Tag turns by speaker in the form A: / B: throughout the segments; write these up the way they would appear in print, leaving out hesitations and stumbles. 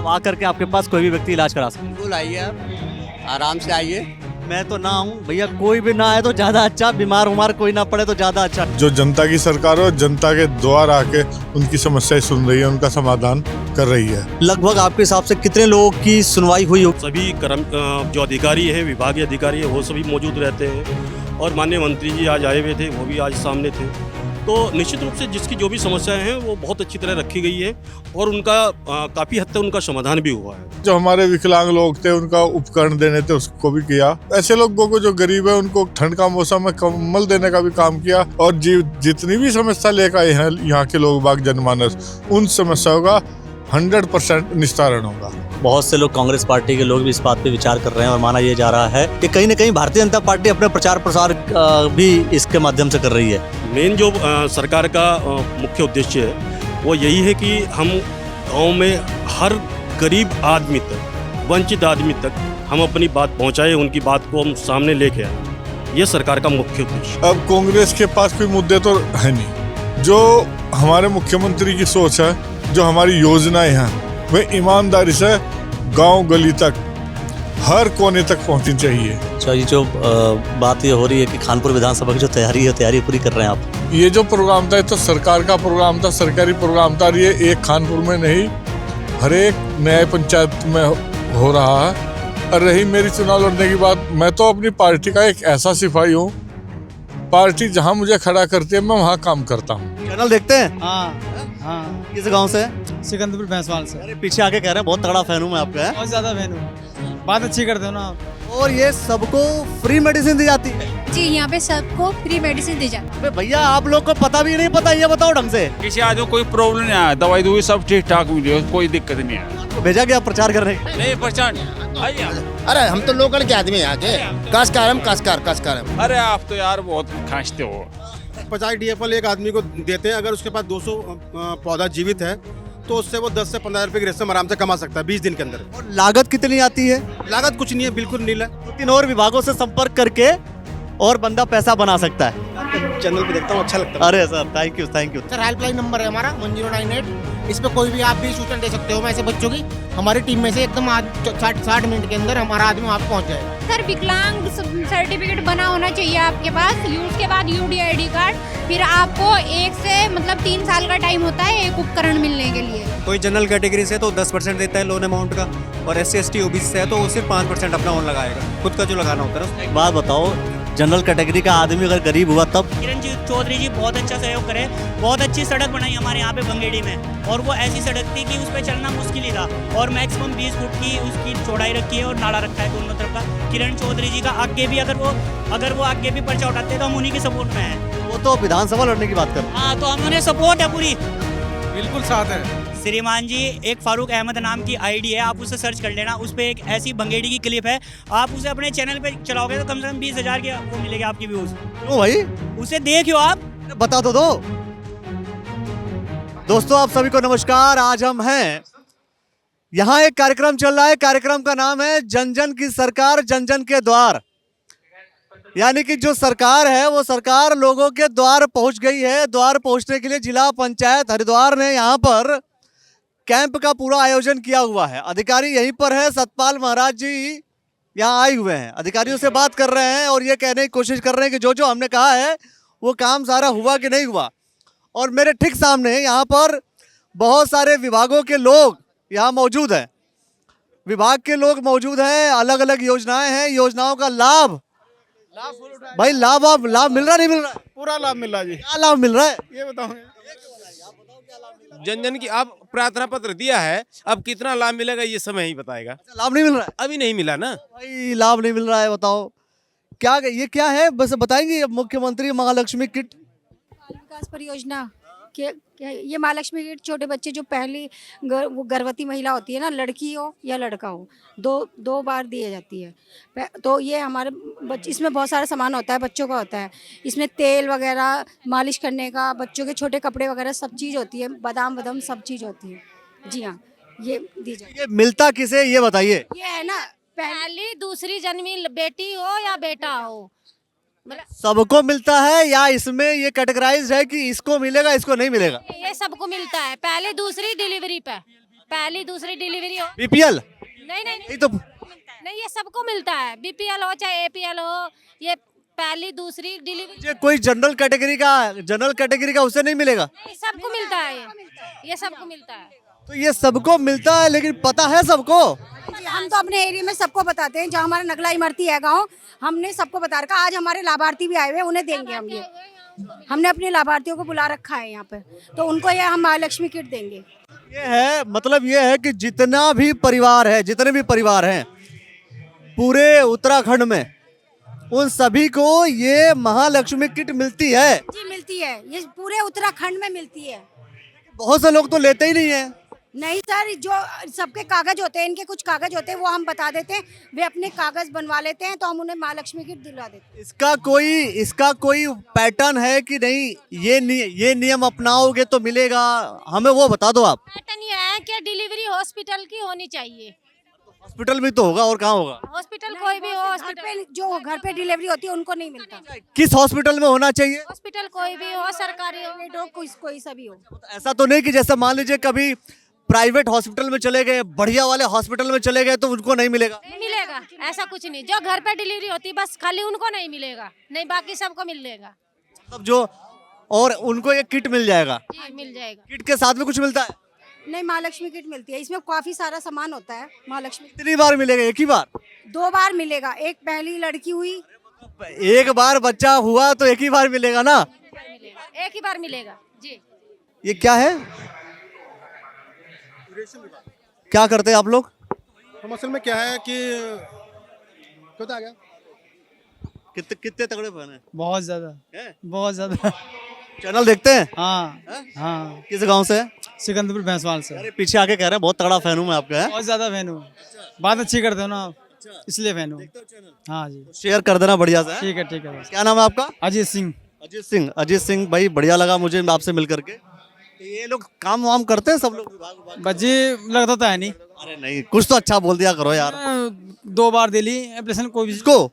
A: मतलब आकर के आपके पास कोई भी व्यक्ति इलाज करा सकता
B: बिल्कुल आइए, आप आराम से आइए।
A: है। मैं तो ना आऊँ भैया, कोई भी ना आए तो ज़्यादा अच्छा, बीमार उमार कोई ना पड़े तो ज़्यादा अच्छा।
C: जो जनता की सरकार है जनता के द्वार आके उनकी समस्याएं सुन रही है, उनका समाधान कर रही है।
A: लगभग आपके हिसाब से कितने लोगों की सुनवाई हुई हो?
D: सभी जो अधिकारी हैं, विभागीय अधिकारी है, वो सभी मौजूद रहते हैं और माननीय मंत्री जी आज आए हुए थे, वो भी आज सामने थे। तो निश्चित रूप से जिसकी जो भी समस्याएं हैं वो बहुत अच्छी तरह रखी गई है और उनका काफ़ी हद तक उनका समाधान भी हुआ है।
C: जो हमारे विकलांग लोग थे उनका उपकरण देने थे उसको भी किया। ऐसे लोगों को जो गरीब है उनको ठंड का मौसम में कंबल देने का भी काम किया। और जितनी भी समस्या लेकर आए हैं यहाँ के लोग बाग जनमानस, उन समस्याओं का 100% निस्तारण होगा।
A: बहुत से लोग कांग्रेस पार्टी के लोग भी इस बात पे विचार कर रहे हैं और माना यह जा रहा है कि कहीं ना कहीं भारतीय जनता पार्टी अपने प्रचार प्रसार भी इसके माध्यम से कर रही है।
D: मेन जो सरकार का मुख्य उद्देश्य है वो यही है कि हम गांव में हर गरीब आदमी तक, वंचित आदमी तक हम अपनी बात पहुंचाएं, उनकी बात को हम सामने लेके आए। ये सरकार का मुख्य उद्देश्य।
C: अब कांग्रेस के पास कोई मुद्दे तो है नहीं। जो हमारे मुख्यमंत्री की सोच है, जो हमारी योजनाएं हैं, वे ईमानदारी से गांव गली तक, हर कोने तक पहुंचनी चाहिए।
A: अच्छा, ये जो बात ये हो रही है कि खानपुर विधानसभा की जो तैयारी है, तैयारी पूरी कर रहे हैं आप?
C: ये जो प्रोग्राम था ये तो सरकार का प्रोग्राम था, सरकारी प्रोग्राम था। ये एक खानपुर में नहीं, हर एक न्याय पंचायत में हो रहा है। और रही मेरी चुनाव लड़ने की बात, मैं तो अपनी पार्टी का एक ऐसा सिपाही हूँ, पार्टी जहाँ मुझे खड़ा करती है मैं वहाँ काम करता हूँ।
A: चैनल देखते हैं?
E: हाँ,
A: किस गांव से?
E: सिकंदरपुर भैंसवाल से।
A: अरे पीछे आके कह रहे हैं बहुत तगड़ा फैन हूँ मैं आपका।
E: बहुत ज्यादा फैन हूँ, बात अच्छी करते हो ना आप।
A: और ये सबको फ्री मेडिसिन दी जाती है?
F: जी, यहाँ पे सबको फ्री मेडिसिन दी जाती है।
A: अबे भैया आप लोग को पता भी नहीं पता, ये बताओ ढंग से।
G: किसी आदमी को कोई प्रॉब्लम नहीं आया, दवाई दूई सब ठीक ठाक मिली, कोई दिक्कत नहीं है।
A: तो भेजा गया प्रचार करने?
G: नहीं पहचान।
B: अरे हम तो लोकल के आदमी हैं यहाँ के, काशकार।
G: अरे आप तो यार बहुत खांसते हो।
H: 50 DFL एक आदमी को देते हैं। अगर उसके पास 200 पौधा जीवित है तो उससे वो 10 से 15 रुपए की रेशम आराम से कमा सकता है 20 दिन के अंदर।
A: और लागत कितनी आती है?
H: लागत कुछ नहीं है, बिल्कुल नील है।
A: 2-3 और विभागों से संपर्क करके और बंदा पैसा बना सकता है।
H: चैनल पे देखता हूँ, अच्छा लगता है।
A: अरे sir thank you.
I: Sir helpline number है हमारा 1098। इस पे कोई भी आप भी सूचना दे सकते हो। ऐसे बच्चों की हमारी टीम में से एकदम 60 मिनट के अंदर हमारा आदमी वहाँ पे पहुँच जाएगा।
F: सर विकलांग सर्टिफिकेट बना होना चाहिए आपके पास, उसके बाद UDID कार्ड, फिर आपको 1 से 3 साल का टाइम होता है एक उपकरण मिलने के लिए।
H: कोई जनरल कैटेगरी से तो 10% देता है लोन अमाउंट का, और SC ST OBC से है तो वो सिर्फ 5% अपना लोन लगाएगा, खुद का जो लगाना होता है।
A: एक बात बताओ, जनरल कैटेगरी का आदमी अगर गरीब हुआ तब?
J: किरण जी चौधरी जी बहुत अच्छा सहयोग करे। बहुत अच्छी सड़क बनाई हमारे यहाँ पे बंगेड़ी में, और वो ऐसी सड़क थी कि उस पर चलना मुश्किल ही था, और मैक्सिमम 20 फुट की उसकी चौड़ाई रखी है और नाला रखा है दोनों तरफ का। किरण चौधरी जी का आगे भी अगर वो आगे भी पर्चा उठाते तो हम उन्हीं के सपोर्ट में हैं।
A: वो तो विधानसभा लड़ने की बात कर।
J: हाँ, तो हमारे सपोर्ट है पूरी,
E: बिल्कुल साथ है।
J: श्रीमान जी एक फारूक अहमद नाम की ID है, आप उसे सर्च कर लेना। उस पर एक ऐसी भंगेड़ी की क्लिप है, आप उसे अपने चैनल पे चलाओगे तो कम से कम 20,000 के वो मिलेगा आपकी व्यूज।
A: क्यों भाई?
J: उसे देखियो आप।
A: बता तो दो। दोस्तों आप सभी को नमस्कार। आज हम हैं यहाँ, एक कार्यक्रम चल रहा है। कार्यक्रम का नाम है जन जन की सरकार, जन जन के द्वार। यानी कि जो सरकार है वो सरकार लोगों के द्वार पहुंच गई है। द्वार पहुंचने के लिए जिला पंचायत हरिद्वार ने यहाँ पर कैंप का पूरा आयोजन किया हुआ है। अधिकारी यहीं पर है, सतपाल महाराज जी यहाँ आए हुए हैं। अधिकारियों से बात कर रहे हैं और ये कहने की कोशिश कर रहे हैं कि जो हमने कहा है वो काम सारा हुआ कि नहीं हुआ। और मेरे ठीक सामने यहाँ पर बहुत सारे विभागों के लोग यहाँ मौजूद हैं। विभाग के लोग मौजूद हैं, अलग अलग योजनाएं हैं, योजनाओं का लाभ भाई लाभ मिल रहा नहीं मिल रहा?
E: पूरा लाभ मिल रहा जी।
A: क्या लाभ मिल रहा है
E: ये बताओगे?
G: जन जन की आप प्रार्थना पत्र दिया है, अब कितना लाभ मिलेगा ये समय ही बताएगा।
A: लाभ नहीं मिल रहा है?
G: अभी नहीं मिला ना
A: भाई, लाभ नहीं मिल रहा है। बताओ ये क्या है, बस बताएंगे? मुख्यमंत्री महालक्ष्मी किट
F: विकास परियोजना ये महालक्ष्मी किट छोटे बच्चे जो पहली वो गर्भवती महिला होती है ना, लड़की हो या लड़का हो, दो बार दी जाती है। तो ये हमारे इसमें बहुत सारा सामान होता है, बच्चों का होता है। इसमें तेल वगैरह, मालिश करने का, बच्चों के छोटे कपड़े वगैरह सब चीज़ होती है, बादाम सब चीज़ होती है। जी हाँ, ये दी जाती है।
A: ये मिलता किसे ये बताइए?
F: ये है ना,
K: पहली दूसरी जन्मी बेटी हो या बेटा हो,
A: सबको मिलता है या इसमें ये कैटेगराइज है कि इसको मिलेगा इसको नहीं मिलेगा?
K: ये सबको मिलता है, पहले दूसरी डिलीवरी पे। पहली दूसरी डिलीवरी हो
A: बीपीएल
K: नहीं नहीं
A: नहीं तो
K: नहीं ये सबको मिलता है बीपीएल हो चाहे एपीएल हो ये पहली दूसरी डिलीवरी
A: ये कोई जनरल कैटेगरी का उसे नहीं मिलेगा।
K: सबको मिलता है ये सबको मिलता है
A: तो ये सबको मिलता है लेकिन पता है सबको।
F: हम तो अपने एरिया में सबको बताते हैं, जहाँ हमारा नगला इमरती है गांव, हमने सबको बता रखा। आज हमारे लाभार्थी भी आए हुए, उन्हें देंगे हम ये। हमने अपने लाभार्थियों को बुला रखा है यहाँ पे, तो उनको ये हम महालक्ष्मी किट देंगे।
A: ये है मतलब ये है कि जितने भी परिवार हैं पूरे उत्तराखंड में, उन सभी को ये महालक्ष्मी किट मिलती है।
F: जी मिलती है, ये पूरे उत्तराखंड में मिलती है।
A: बहुत से लोग तो लेते ही नहीं है।
F: नहीं सर, जो सबके कागज होते हैं, इनके कुछ कागज होते हैं, वो हम बता देते हैं, वे अपने कागज बनवा लेते हैं, तो हम उन्हें महालक्ष्मी किट दिलवा देते हैं।
A: इसका कोई पैटर्न है कि नहीं, ये नियम अपनाओगे तो मिलेगा, हमें वो बता दो आप।
K: पैटर्न ये है कि डिलीवरी हॉस्पिटल की होनी चाहिए।
A: हॉस्पिटल भी तो होगा और कहाँ होगा?
K: हॉस्पिटल कोई भी हो, हॉस्पिटल
F: जो घर पे डिलीवरी होती है उनको नहीं मिलता।
A: किस हॉस्पिटल में होना चाहिए?
K: हॉस्पिटल कोई भी हो, सरकारी हो,
F: कोई सा भी हो।
A: ऐसा तो नहीं कि जैसे मान लीजिए कभी प्राइवेट हॉस्पिटल में चले गए, बढ़िया वाले हॉस्पिटल में चले गए तो उनको नहीं मिलेगा?
K: नहीं मिलेगा, ऐसा कुछ नहीं। जो घर पे डिलीवरी होती बस खाली उनको नहीं मिलेगा, नहीं बाकी सबको मिलेगा।
A: मतलब जो और उनको ये किट मिल जाएगा।
K: जी मिल जाएगा।
A: किट के साथ में कुछ मिलता है?
F: नहीं, महालक्ष्मी किट मिलती है, इसमें काफी सारा सामान होता है। महालक्ष्मी
A: कितनी बार मिलेगा? एक ही बार?
F: 2 बार मिलेगा। एक पहली लड़की हुई,
A: एक बार बच्चा हुआ तो एक ही बार मिलेगा ना?
K: एक ही बार मिलेगा जी।
A: ये क्या है, क्या करते हैं आप लोग?
H: हम असल में क्या है कि आ गया
A: कितने तगड़े फैन हैं?
E: बहुत ज्यादा,
A: हैं?
E: बहुत ज्यादा।
A: चैनल देखते हैं?
E: हाँ हाँ,
A: किस गांव से है?
E: सिकंदरपुर भैंसवाल से।
A: अरे पीछे आके कह रहे हैं बहुत तगड़ा फैन हूँ मैं आपका। है
E: बहुत ज्यादा फैन हूँ, बात अच्छी करते हो ना आप, इसलिए फैन हूँ। हाँ जी,
A: शेयर कर देना बढ़िया से।
E: ठीक है बस।
A: क्या नाम है आपका?
E: अजीत सिंह।
A: अजीत सिंह भाई, बढ़िया लगा मुझे आपसे मिल करके। तो ये लोग काम वाम करते हैं सब लोग? विभाग
E: बच्ची लगता तो है नहीं।
A: अरे नहीं, कुछ तो अच्छा बोल दिया करो यार।
E: 2 बार दे ली एप्लीकेशन, कोई भी
A: इसको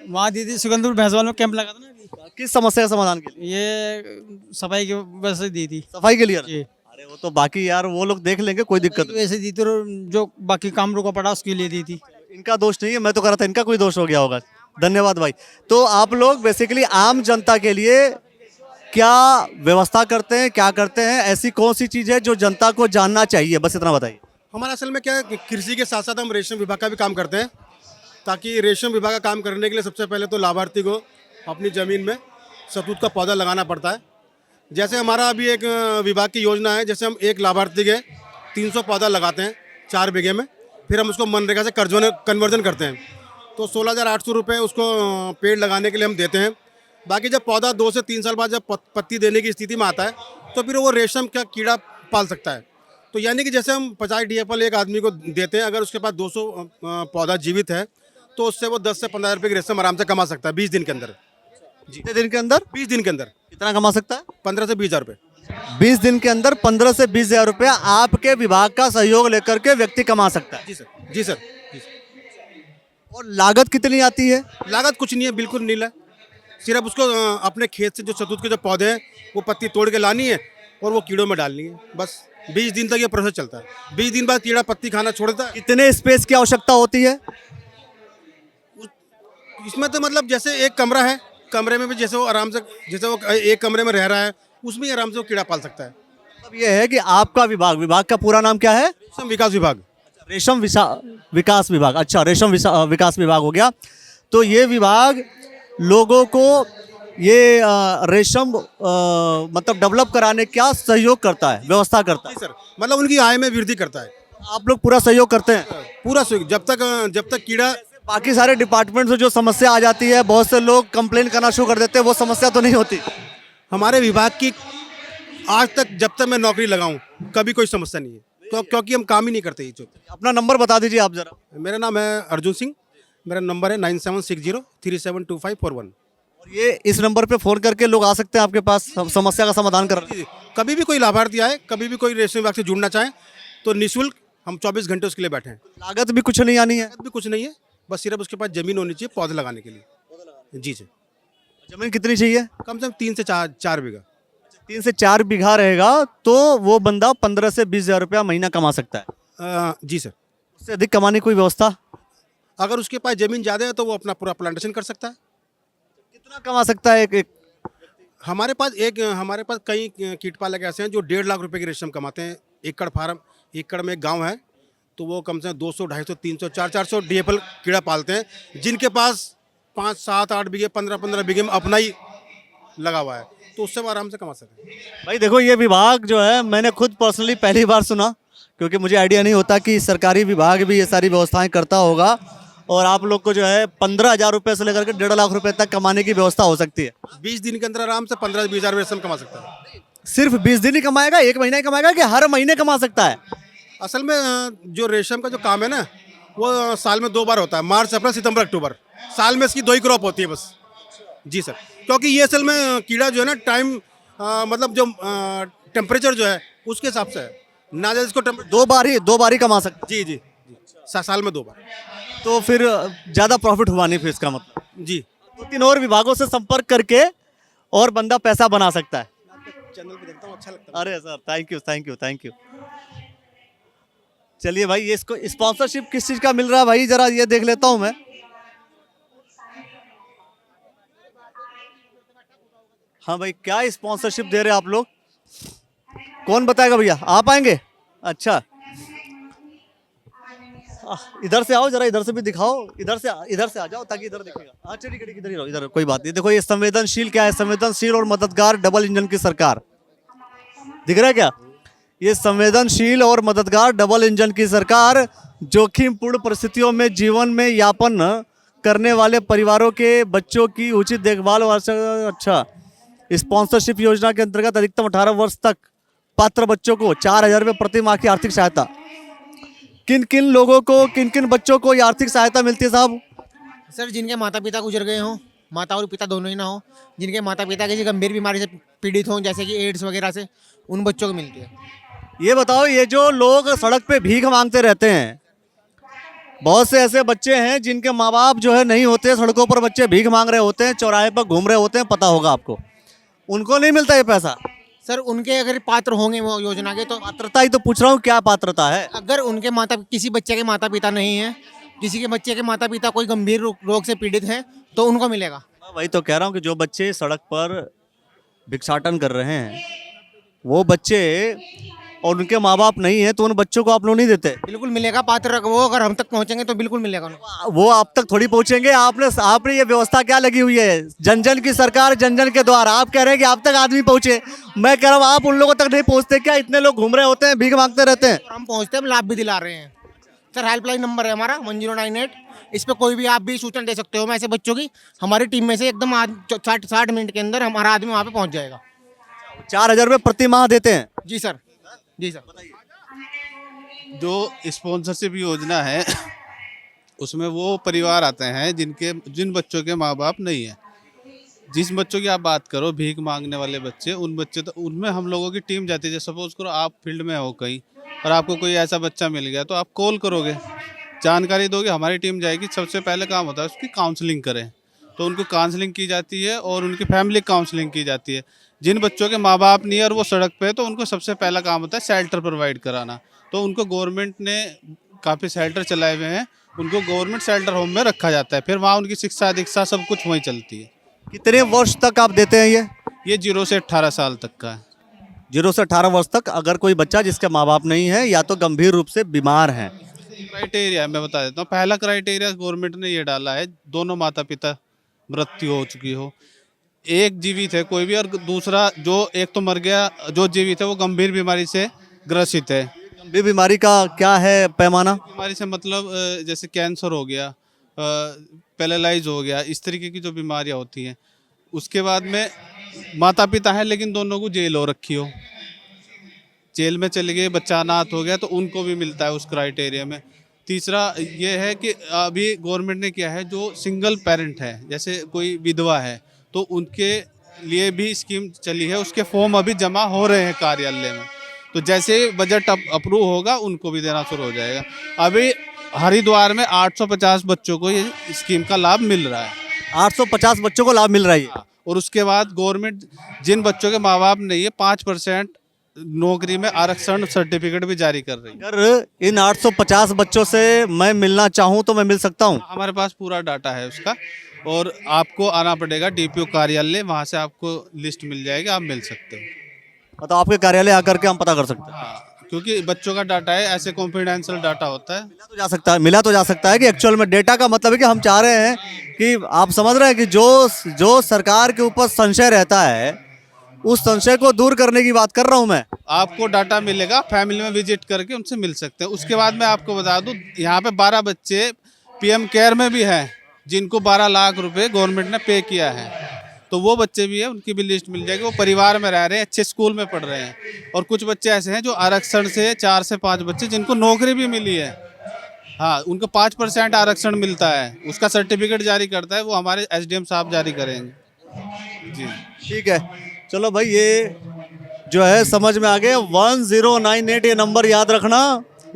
E: वहाँ दी थी। सिकंदरपुर भैंसवाल में कैंप लगा था ना अभी।
A: किस समस्या का समाधान के लिए?
E: ये सफाई की वजह से दी थी।
A: सफाई के लिए?
E: जी।
A: अरे वो तो बाकी यार वो लोग देख लेंगे, कोई दिक्कत नहीं।
E: वैसे दी थी, जो बाकी काम रुका पड़ा उसके लिए दी थी।
A: इनका दोष नहीं है, मैं तो कह रहा था इनका कोई दोष हो गया होगा। धन्यवाद भाई। तो आप लोग बेसिकली आम जनता के लिए क्या व्यवस्था करते हैं, क्या करते हैं, ऐसी कौन सी चीज है जो जनता को जानना चाहिए, बस इतना बताइए।
H: हमारा असल में क्या है कि कृषि के साथ साथ हम रेशम विभाग का भी काम करते हैं, ताकि रेशम विभाग का काम करने के लिए सबसे पहले तो लाभार्थी को अपनी ज़मीन में शहतूत का पौधा लगाना पड़ता है। जैसे हमारा अभी एक विभाग की योजना है, जैसे हम एक लाभार्थी के 300 पौधा लगाते हैं 4 बीघे में, फिर हम उसको मनरेगा से कन्वर्जन करते हैं, तो 16,800 रुपये उसको पेड़ लगाने के लिए हम देते हैं। बाकी जब पौधा 2 से 3 साल बाद जब पत्ती देने की स्थिति में आता है, तो फिर वो रेशम का कीड़ा पाल सकता है। तो यानी कि जैसे हम 50 DAP एक आदमी को देते हैं, अगर उसके पास 200 पौधा जीवित है, तो उससे वो 10 से 15 रुपये की रेशम आराम से कमा सकता है 20 दिन के अंदर।
A: कितने दिन के अंदर?
H: 20 दिन के अंदर।
A: कितना कमा सकता है?
H: 15 से 20 हज़ार रुपये।
A: 20 दिन के अंदर 15 से 20 हजार रुपया आपके विभाग का सहयोग लेकर के व्यक्ति कमा सकता है?
H: जी सर, जी सर, जी सर।
A: और लागत कितनी आती है?
H: लागत कुछ नहीं है, बिल्कुल नीला है। सिर्फ उसको अपने खेत से जो शहतूत के जो पौधे हैं वो पत्ती तोड़ के लानी है और वो कीड़ों में डालनी है, बस 20 दिन तक ये प्रोसेस चलता है। 20 दिन बाद कीड़ा पत्ती खाना छोड़ता है।
A: कितने स्पेस की आवश्यकता होती है
H: इसमें? तो मतलब जैसे एक कमरा है, कमरे में भी जैसे वो आराम से, जैसे वो एक कमरे में रह रहा है, उसमें ही आराम से वो कीड़ा पाल सकता है।
A: अब ये है कि आपका विभाग का पूरा नाम क्या है?
H: रेशम विकास विभाग।
A: रेशम विकास विभाग। अच्छा, रेशम विकास विभाग हो गया। तो ये विभाग लोगों को ये रेशम मतलब डेवलप कराने क्या सहयोग करता है, व्यवस्था करता है?
H: जी सर, मतलब उनकी आय में वृद्धि करता है।
A: आप लोग पूरा सहयोग करते हैं?
H: पूरा सहयोग। जब तक कीड़ा,
A: बाकी सारे डिपार्टमेंट से जो समस्या आ जाती है, बहुत से लोग कंप्लेन करना शुरू कर देते हैं, वो समस्या तो नहीं होती?
H: हमारे विभाग की आज तक, जब तक मैं नौकरी लगाऊं, कभी कोई समस्या नहीं है, तो क्योंकि हम काम ही नहीं करते। ये
A: अपना नंबर बता दीजिए आप जरा।
H: मेरा नाम है अर्जुन सिंह, मेरा नंबर है 9760372541।
A: और ये इस नंबर पे फोन करके लोग आ सकते हैं आपके पास समस्या का समाधान करने?
H: कभी भी कोई लाभार्थी आए, कभी भी कोई रेशम विभाग से जुड़ना चाहे, तो निःशुल्क हम 24 घंटे उसके लिए बैठे हैं।
A: लागत भी कुछ नहीं आनी है?
H: भी कुछ नहीं है, बस सिर्फ उसके पास जमीन होनी चाहिए पौधे लगाने के लिए। जी सर।
A: जमीन कितनी चाहिए?
H: कम से कम 3 से 4 बीघा।
A: 3 से 4 बीघा रहेगा तो वो बंदा 15 से 20 हजार रुपया महीना कमा सकता है।
H: जी सर।
A: उससे अधिक कमाने की कोई व्यवस्था?
H: अगर उसके पास ज़मीन ज़्यादा है तो वो अपना पूरा प्लांटेशन कर सकता है।
A: कितना कमा सकता है एक?
H: हमारे पास कई कीट पालक ऐसे हैं जो 1.5 लाख रुपए की रेशम कमाते हैं। एकड़ फार्म, एकड़ में एक गांव है तो वो कम से कम 200, 250, 300, 400 डीएपल कीड़ा पालते हैं, जिनके पास 5, 7, 8 बीघे, 15 बीघे में अपना ही लगा हुआ है, तो उससे वो आराम से कमा सकते हैं।
A: भाई देखो, ये विभाग जो है मैंने खुद पर्सनली पहली बार सुना, क्योंकि मुझे आइडिया नहीं होता कि सरकारी विभाग भी ये सारी व्यवस्थाएं करता होगा। और आप लोग को जो है 15,000 रुपये से लेकर के 1.5 लाख रुपए तक कमाने की व्यवस्था हो सकती है।
H: 20 दिन के अंदर आराम से 15-20 हज़ार रेशम कमा सकता है।
A: सिर्फ 20 दिन ही कमाएगा, 1 महीना ही कमाएगा कि हर महीने कमा सकता है?
H: असल में जो रेशम का जो काम है ना, वो साल में 2 बार होता है, मार्च, अप्रैल, सितंबर, अक्टूबर। साल में इसकी 2 ही क्रॉप होती है बस। जी सर, क्योंकि ये असल में कीड़ा जो है ना, टाइम मतलब जो टेम्परेचर जो है उसके हिसाब से है ना, इसको
A: 2 बार ही कमा सकता
H: जी जी जी, साल में 2 बार।
A: तो फिर ज़्यादा प्रॉफिट हुआ नहीं फिर इसका मतलब?
H: जी।
A: 2-3 और विभागों से संपर्क करके और बंदा पैसा बना सकता है।
H: चैनल पे देखता हूँ, अच्छा लगता है।
A: अरे सर, थैंक यू। चलिए भाई, ये इसको स्पॉन्सरशिप किस चीज़ का मिल रहा है भाई, जरा ये देख लेता हूँ मैं। हाँ भाई, क्या स्पॉन्सरशिप दे रहे हैं आप लोग? कौन बताएगा भैया, आप आएंगे? अच्छा, इधर से आओ, जरा इधर से भी दिखाओ, इधर से आ जाओ ताकि इधर दिखेगा। हाँ चलिए, इधर ही रहो, इधर कोई बात नहीं। देखो, ये संवेदनशील क्या है? संवेदनशील और मददगार डबल इंजन की सरकार, दिख रहा है क्या? ये संवेदनशील और मददगार डबल इंजन की सरकार जोखिमपूर्ण परिस्थितियों में जीवन में यापन करने वाले परिवारों के बच्चों की उचित देखभाल और अच्छा, स्पॉन्सरशिप योजना के अंतर्गत अधिकतम 18 वर्ष तक पात्र बच्चों को 4,000 रुपये प्रति माह की आर्थिक सहायता। किन किन बच्चों को ये आर्थिक सहायता मिलती है साहब?
I: सर, जिनके माता पिता गुजर गए हों, माता और पिता दोनों ही ना हो, जिनके माता पिता किसी गंभीर बीमारी से पीड़ित हों, जैसे कि एड्स वगैरह से, उन बच्चों को मिलती है।
A: ये बताओ, ये जो लोग सड़क पे भीख मांगते रहते हैं, बहुत से ऐसे बच्चे हैं जिनके माँ बाप जो है नहीं होते, सड़कों पर बच्चे भीख मांग रहे होते हैं, चौराहे पर घूम रहे होते हैं, पता होगा आपको, उनको नहीं मिलता ये पैसा?
I: सर, उनके अगर पात्र होंगे वो योजना के, तो
A: पात्रता ही तो पूछ रहा हूँ, क्या पात्रता है?
I: अगर उनके किसी बच्चे के माता पिता नहीं है, किसी के बच्चे के माता पिता कोई गंभीर रोग से पीड़ित हैं, तो उनको मिलेगा।
A: वही तो कह रहा हूँ कि जो बच्चे सड़क पर भिक्षाटन कर रहे हैं, वो बच्चे और उनके माँ बाप नहीं है, तो उन बच्चों को आप लोग नहीं देते?
I: बिल्कुल मिलेगा, पात्र वो अगर हम तक पहुंचेंगे तो बिल्कुल मिलेगा उनको।
A: वो आप तक थोड़ी पहुंचेंगे। आपने ये व्यवस्था क्या लगी हुई है? जन की सरकार, जन के द्वार। आप कह रहे हैं कि आप तक आदमी पहुंचे, मैं कह रहा हूँ आप उन लोगों तक नहीं पहुंचते क्या? इतने लोग घूम रहे होते हैं, भीख मांगते रहते हैं।
I: हम पहुंचते हैं, हम लाभ भी दिला रहे हैं। सर, हेल्पलाइन नंबर है हमारा 1098, इस पर कोई भी आप भी सूचना दे सकते हो। मैं ऐसे बच्चों की, हमारी टीम में से एकदम 60 मिनट के अंदर हमारा आदमी वहाँ पे पहुँच जाएगा।
A: 4,000 रुपये प्रति माह देते हैं?
I: जी सर, जी सर।
L: जो स्पॉन्सरशिप योजना है उसमें वो परिवार आते हैं जिन बच्चों के माँ बाप नहीं है। जिस बच्चों की आप बात करो, भीख मांगने वाले बच्चे, उनमें हम लोगों की टीम जाती है। सपोज करो आप फील्ड में हो कहीं और आपको कोई ऐसा बच्चा मिल गया, तो आप कॉल करोगे, जानकारी दोगे, हमारी टीम जाएगी। सबसे पहले काम होता है उसकी काउंसलिंग करें, तो उनको काउंसलिंग की जाती है और उनकी फैमिली काउंसलिंग की जाती है। जिन बच्चों के माँ बाप नहीं है और वो सड़क पे है, तो उनको सबसे पहला काम होता है शेल्टर प्रोवाइड कराना। तो उनको गवर्नमेंट ने काफ़ी शेल्टर चलाए हुए हैं, उनको गवर्नमेंट शेल्टर होम में रखा जाता है। फिर वहाँ उनकी शिक्षा दीक्षा सब कुछ वहीं चलती है।
A: कितने वर्ष तक आप देते हैं
L: ये 0 से 18 साल तक का है।
A: 0 से 18 वर्ष तक। अगर कोई बच्चा जिसके माँ बाप नहीं है या तो गंभीर रूप से बीमार है,
L: क्राइटेरिया मैं बता देता हूँ। पहला क्राइटेरिया गवर्नमेंट ने ये डाला है, दोनों माता पिता मृत्यु हो चुकी हो, एक जीवित है कोई भी, और दूसरा जो एक तो मर गया, जो जीवित है वो गंभीर बीमारी से ग्रसित है।
A: गंभीर बीमारी का क्या है पैमाना?
L: बीमारी से मतलब जैसे कैंसर हो गया, पैरालाइज हो गया, इस तरीके की जो बीमारियां होती हैं। उसके बाद में माता पिता है लेकिन दोनों को जेल हो रखी हो, जेल में चले गए, बच्चा अनाथ हो गया, तो उनको भी मिलता है उस क्राइटेरिया में। तीसरा ये है कि अभी गवर्नमेंट ने किया है, जो सिंगल पेरेंट है, जैसे कोई विधवा है, तो उनके लिए भी स्कीम चली है। उसके फॉर्म अभी जमा हो रहे हैं कार्यालय में, तो जैसे बजट अप्रूव होगा उनको भी देना शुरू हो जाएगा। अभी हरिद्वार में 850 बच्चों को ये स्कीम का लाभ मिल रहा है।
A: 850 बच्चों को लाभ मिल रहा है।
L: और उसके बाद गवर्नमेंट जिन बच्चों के माँ बाप नहीं है 5% नौकरी में आरक्षण सर्टिफिकेट भी जारी कर रही है।
A: अगर इन 850 बच्चों से मैं मिलना चाहूँ तो मैं मिल सकता हूँ?
L: हमारे पास पूरा डाटा है उसका, और आपको आना पड़ेगा डीपीओ कार्यालय, वहाँ से आपको लिस्ट मिल जाएगी, आप मिल सकते हो।
A: मतलब आपके कार्यालय आकर के हम पता कर सकते हैं?
L: हाँ, क्योंकि बच्चों का डाटा है, ऐसे कॉन्फिडेंशियल डाटा होता है।
A: मिला तो जा सकता है, मिला तो जा सकता है कि एक्चुअल में डेटा का मतलब है कि हम चाह रहे हैं कि आप समझ रहे हैं कि जो सरकार के ऊपर संशय रहता है उस संशय को दूर करने की बात कर रहा हूं मैं।
L: आपको डाटा मिलेगा, फैमिली में विजिट करके उनसे मिल सकते हैं। उसके बाद मैं आपको बता दूं, यहाँ पे 12 बच्चे पीएम केयर में भी हैं जिनको 12 लाख रुपए गवर्नमेंट ने पे किया है, तो वो बच्चे भी हैं, उनकी भी लिस्ट मिल जाएगी। वो परिवार में रह रहे हैं, अच्छे स्कूल में पढ़ रहे हैं। और कुछ बच्चे ऐसे हैं जो आरक्षण से 4 से 5 बच्चे जिनको नौकरी भी मिली है, हाँ, उनको 5% आरक्षण मिलता है, उसका सर्टिफिकेट जारी करता है वो हमारे एसडीएम साहब जारी करेंगे जी।
A: ठीक है, चलो भाई, ये जो है समझ में आ गया। 1098 ये नंबर याद रखना,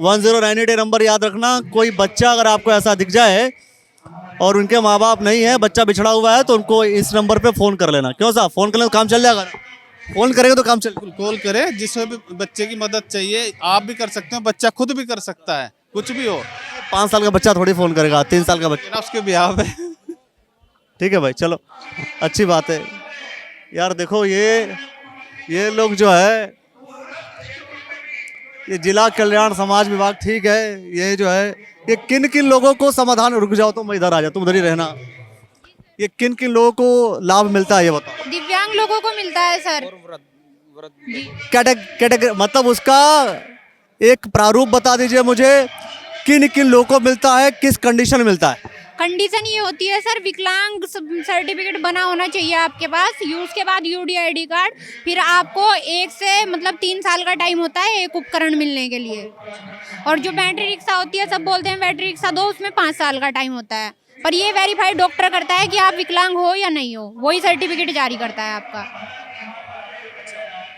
A: 1098 ये नंबर याद रखना। कोई बच्चा अगर आपको ऐसा दिख जाए और उनके माँ बाप नहीं है, बच्चा बिछड़ा हुआ है, तो उनको इस नंबर पे फ़ोन कर लेना। क्यों साहब, फ़ोन कर लेना तो काम चल जाएगा ना? फ़ोन करेंगे तो काम चल।
L: कॉल करें, जिसमें भी बच्चे की मदद चाहिए आप भी कर सकते हो, बच्चा खुद भी कर सकता है, कुछ भी हो।
A: 5 साल का बच्चा थोड़ी फ़ोन करेगा, 3 साल का बच्चा।
L: उसके ब्याह पे
A: ठीक है भाई, चलो अच्छी बात है यार। देखो ये लोग जो है, ये जिला कल्याण समाज विभाग, ठीक है, ये जो है ये किन किन लोगों को समाधान, रुक जाओ तुम इधर आ जाओ, तुम उधर ही रहना। ये किन किन लोगों को लाभ मिलता है ये बताओ?
K: दिव्यांग लोगों को मिलता है सर।
A: कैटेगरी मतलब उसका एक प्रारूप बता दीजिए मुझे, किन किन लोगों को मिलता है, किस कंडीशन में मिलता है?
K: कंडीशन ये होती है सर, विकलांग सर्टिफिकेट बना होना चाहिए आपके पास, उसके बाद यूडीआईडी कार्ड, फिर आपको 1 से मतलब 3 साल का टाइम होता है एक उपकरण मिलने के लिए। और जो बैटरी रिक्शा होती है, सब बोलते हैं बैटरी रिक्शा दो, उसमें 5 साल का टाइम होता है। पर ये वेरीफाइड डॉक्टर करता है कि आप विकलांग हो या नहीं हो, वही सर्टिफिकेट जारी करता है आपका।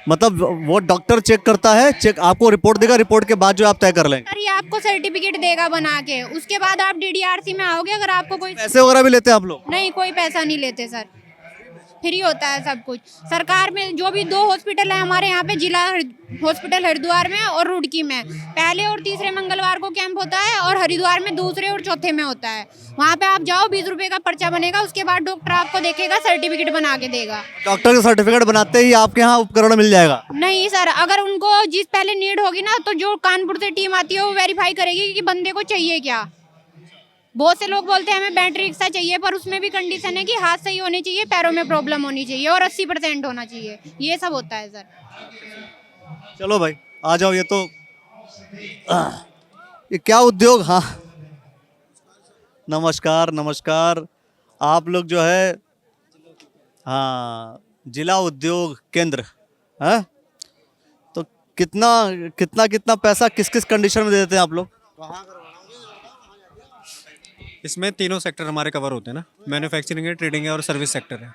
A: मतलब वो डॉक्टर चेक करता है, चेक आपको रिपोर्ट देगा, रिपोर्ट के बाद जो आप तय कर लेंगे।
K: सर ये आपको सर्टिफिकेट देगा बना के, उसके बाद आप डीडीआरसी में आओगे। अगर आपको कोई
A: पैसे वगैरह भी लेते हैं आप लोग?
K: नहीं, कोई पैसा नहीं लेते सर, फ्री होता है सब कुछ। सरकार में जो भी 2 हॉस्पिटल है हमारे यहाँ पे, जिला हॉस्पिटल हरिद्वार में और रुड़की में, पहले और तीसरे मंगलवार को कैंप होता है, और हरिद्वार में दूसरे और चौथे में होता है। वहाँ पे आप जाओ, 20 रुपए का पर्चा बनेगा, उसके बाद डॉक्टर आपको देखेगा, सर्टिफिकेट बना के देगा।
A: डॉक्टर का सर्टिफिकेट बनाते ही आपके यहाँ उपकरण मिल जाएगा?
K: नहीं सर, अगर उनको जिस पहले नीड होगी ना, तो जो कानपुर से टीम आती है वो वेरीफाई करेगी कि बंदे को चाहिए क्या। बहुत से लोग बोलते हैं हमें बैटरी रिक्शा चाहिए, पर उसमें भी कंडीशन है कि हाथ सही होने चाहिए, पैरों में प्रॉब्लम होनी चाहिए और 80% होना चाहिए, ये सब होता है सर।
A: चलो भाई आ जाओ। ये तो ये क्या उद्योग, हाँ नमस्कार नमस्कार। आप लोग जो है, हाँ, जिला उद्योग केंद्र है, तो कितना पैसा किस किस कंडीशन में दे देते हैं आप लोग?
M: इसमें तीनों सेक्टर हमारे कवर होते हैं ना, मैन्युफैक्चरिंग है, ट्रेडिंग है और सर्विस सेक्टर है।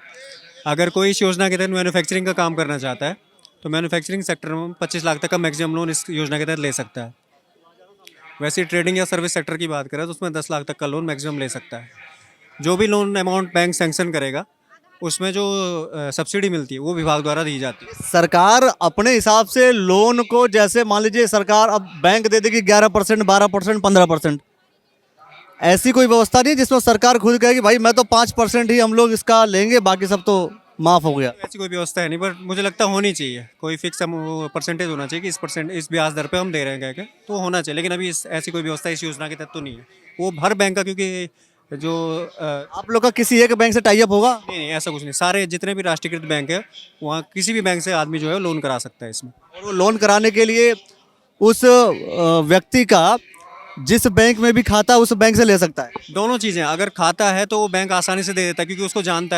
M: अगर कोई इस योजना के तहत मैन्युफैक्चरिंग का काम करना चाहता है तो मैन्युफैक्चरिंग सेक्टर में 25 लाख तक का मैक्सिमम लोन इस योजना के तहत ले सकता है। वैसे ट्रेडिंग या सर्विस सेक्टर की बात करें तो उसमें 10 लाख तक का लोन मैक्सिमम ले सकता है। जो भी लोन अमाउंट बैंक सैंक्शन करेगा उसमें जो सब्सिडी मिलती है वो विभाग द्वारा दी जाती है।
A: सरकार अपने हिसाब से लोन को, जैसे मान लीजिए सरकार अब बैंक दे देगी 11%, 12%, 15%, ऐसी कोई व्यवस्था नहीं जिसमें सरकार खुद कहेगी भाई मैं तो 5% ही हम लोग इसका लेंगे, बाकी सब तो माफ हो गया?
M: ऐसी कोई व्यवस्था है नहीं, पर मुझे लगता होनी चाहिए। कोई फिक्स परसेंटेज होना चाहिए कि इस ब्याज दर पे हम दे रहे हैं कह के, तो होना चाहिए। लेकिन अभी ऐसी कोई व्यवस्था इस योजना के तहत तो नहीं है। वो हर बैंक का, क्योंकि जो
A: आप लोग का किसी एक बैंक से टाई अप होगा?
M: नहीं, ऐसा कुछ नहीं। सारे जितने भी राष्ट्रीयकृत बैंक है वहाँ किसी भी बैंक से आदमी जो है लोन करा सकता है इसमें।
A: और वो लोन कराने के लिए उस व्यक्ति का जिस बैंक में भी खाता उस बैंक से ले सकता है?
M: दोनों चीज़ें, अगर खाता है तो वो बैंक आसानी से दे देता है क्योंकि उसको जानता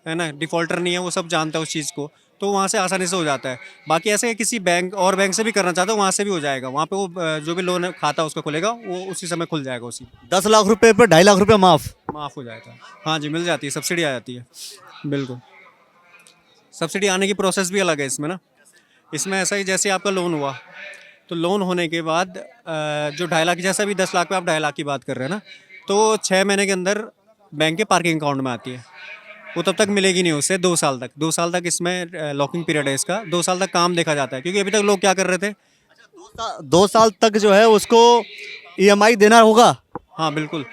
M: है ना, डिफॉल्टर नहीं है, वो सब जानता है उस चीज़ को, तो वहाँ से आसानी से हो जाता है। बाकी ऐसे किसी बैंक और बैंक से भी करना चाहता है वहाँ से भी हो जाएगा। वहाँ पे वो जो भी लोन खाता उसका खुलेगा वो उसी समय खुल जाएगा। उसी
A: 10 लाख रुपए पर 2.5 लाख रुपए माफ़
M: हो जाएगा। हाँ जी, मिल जाती है, सब्सिडी आ जाती है। बिल्कुल, सब्सिडी आने की प्रोसेस भी अलग है इसमें ना। इसमें ऐसा ही जैसे आपका लोन हुआ तो लोन होने के बाद जो 2.5 लाख, जैसा भी 10 लाख पे आप 2.5 लाख की बात कर रहे हैं ना, तो 6 महीने के अंदर बैंक के पार्किंग अकाउंट में आती है। वो तब तक मिलेगी नहीं उससे 2 साल तक। 2 साल तक इसमें लॉकिंग पीरियड है इसका। 2 साल तक काम देखा जाता है, क्योंकि अभी तक लोग क्या कर रहे थे।
A: 2 साल तक जो है उसको ईएमआई देना होगा।
M: हाँ बिल्कुल,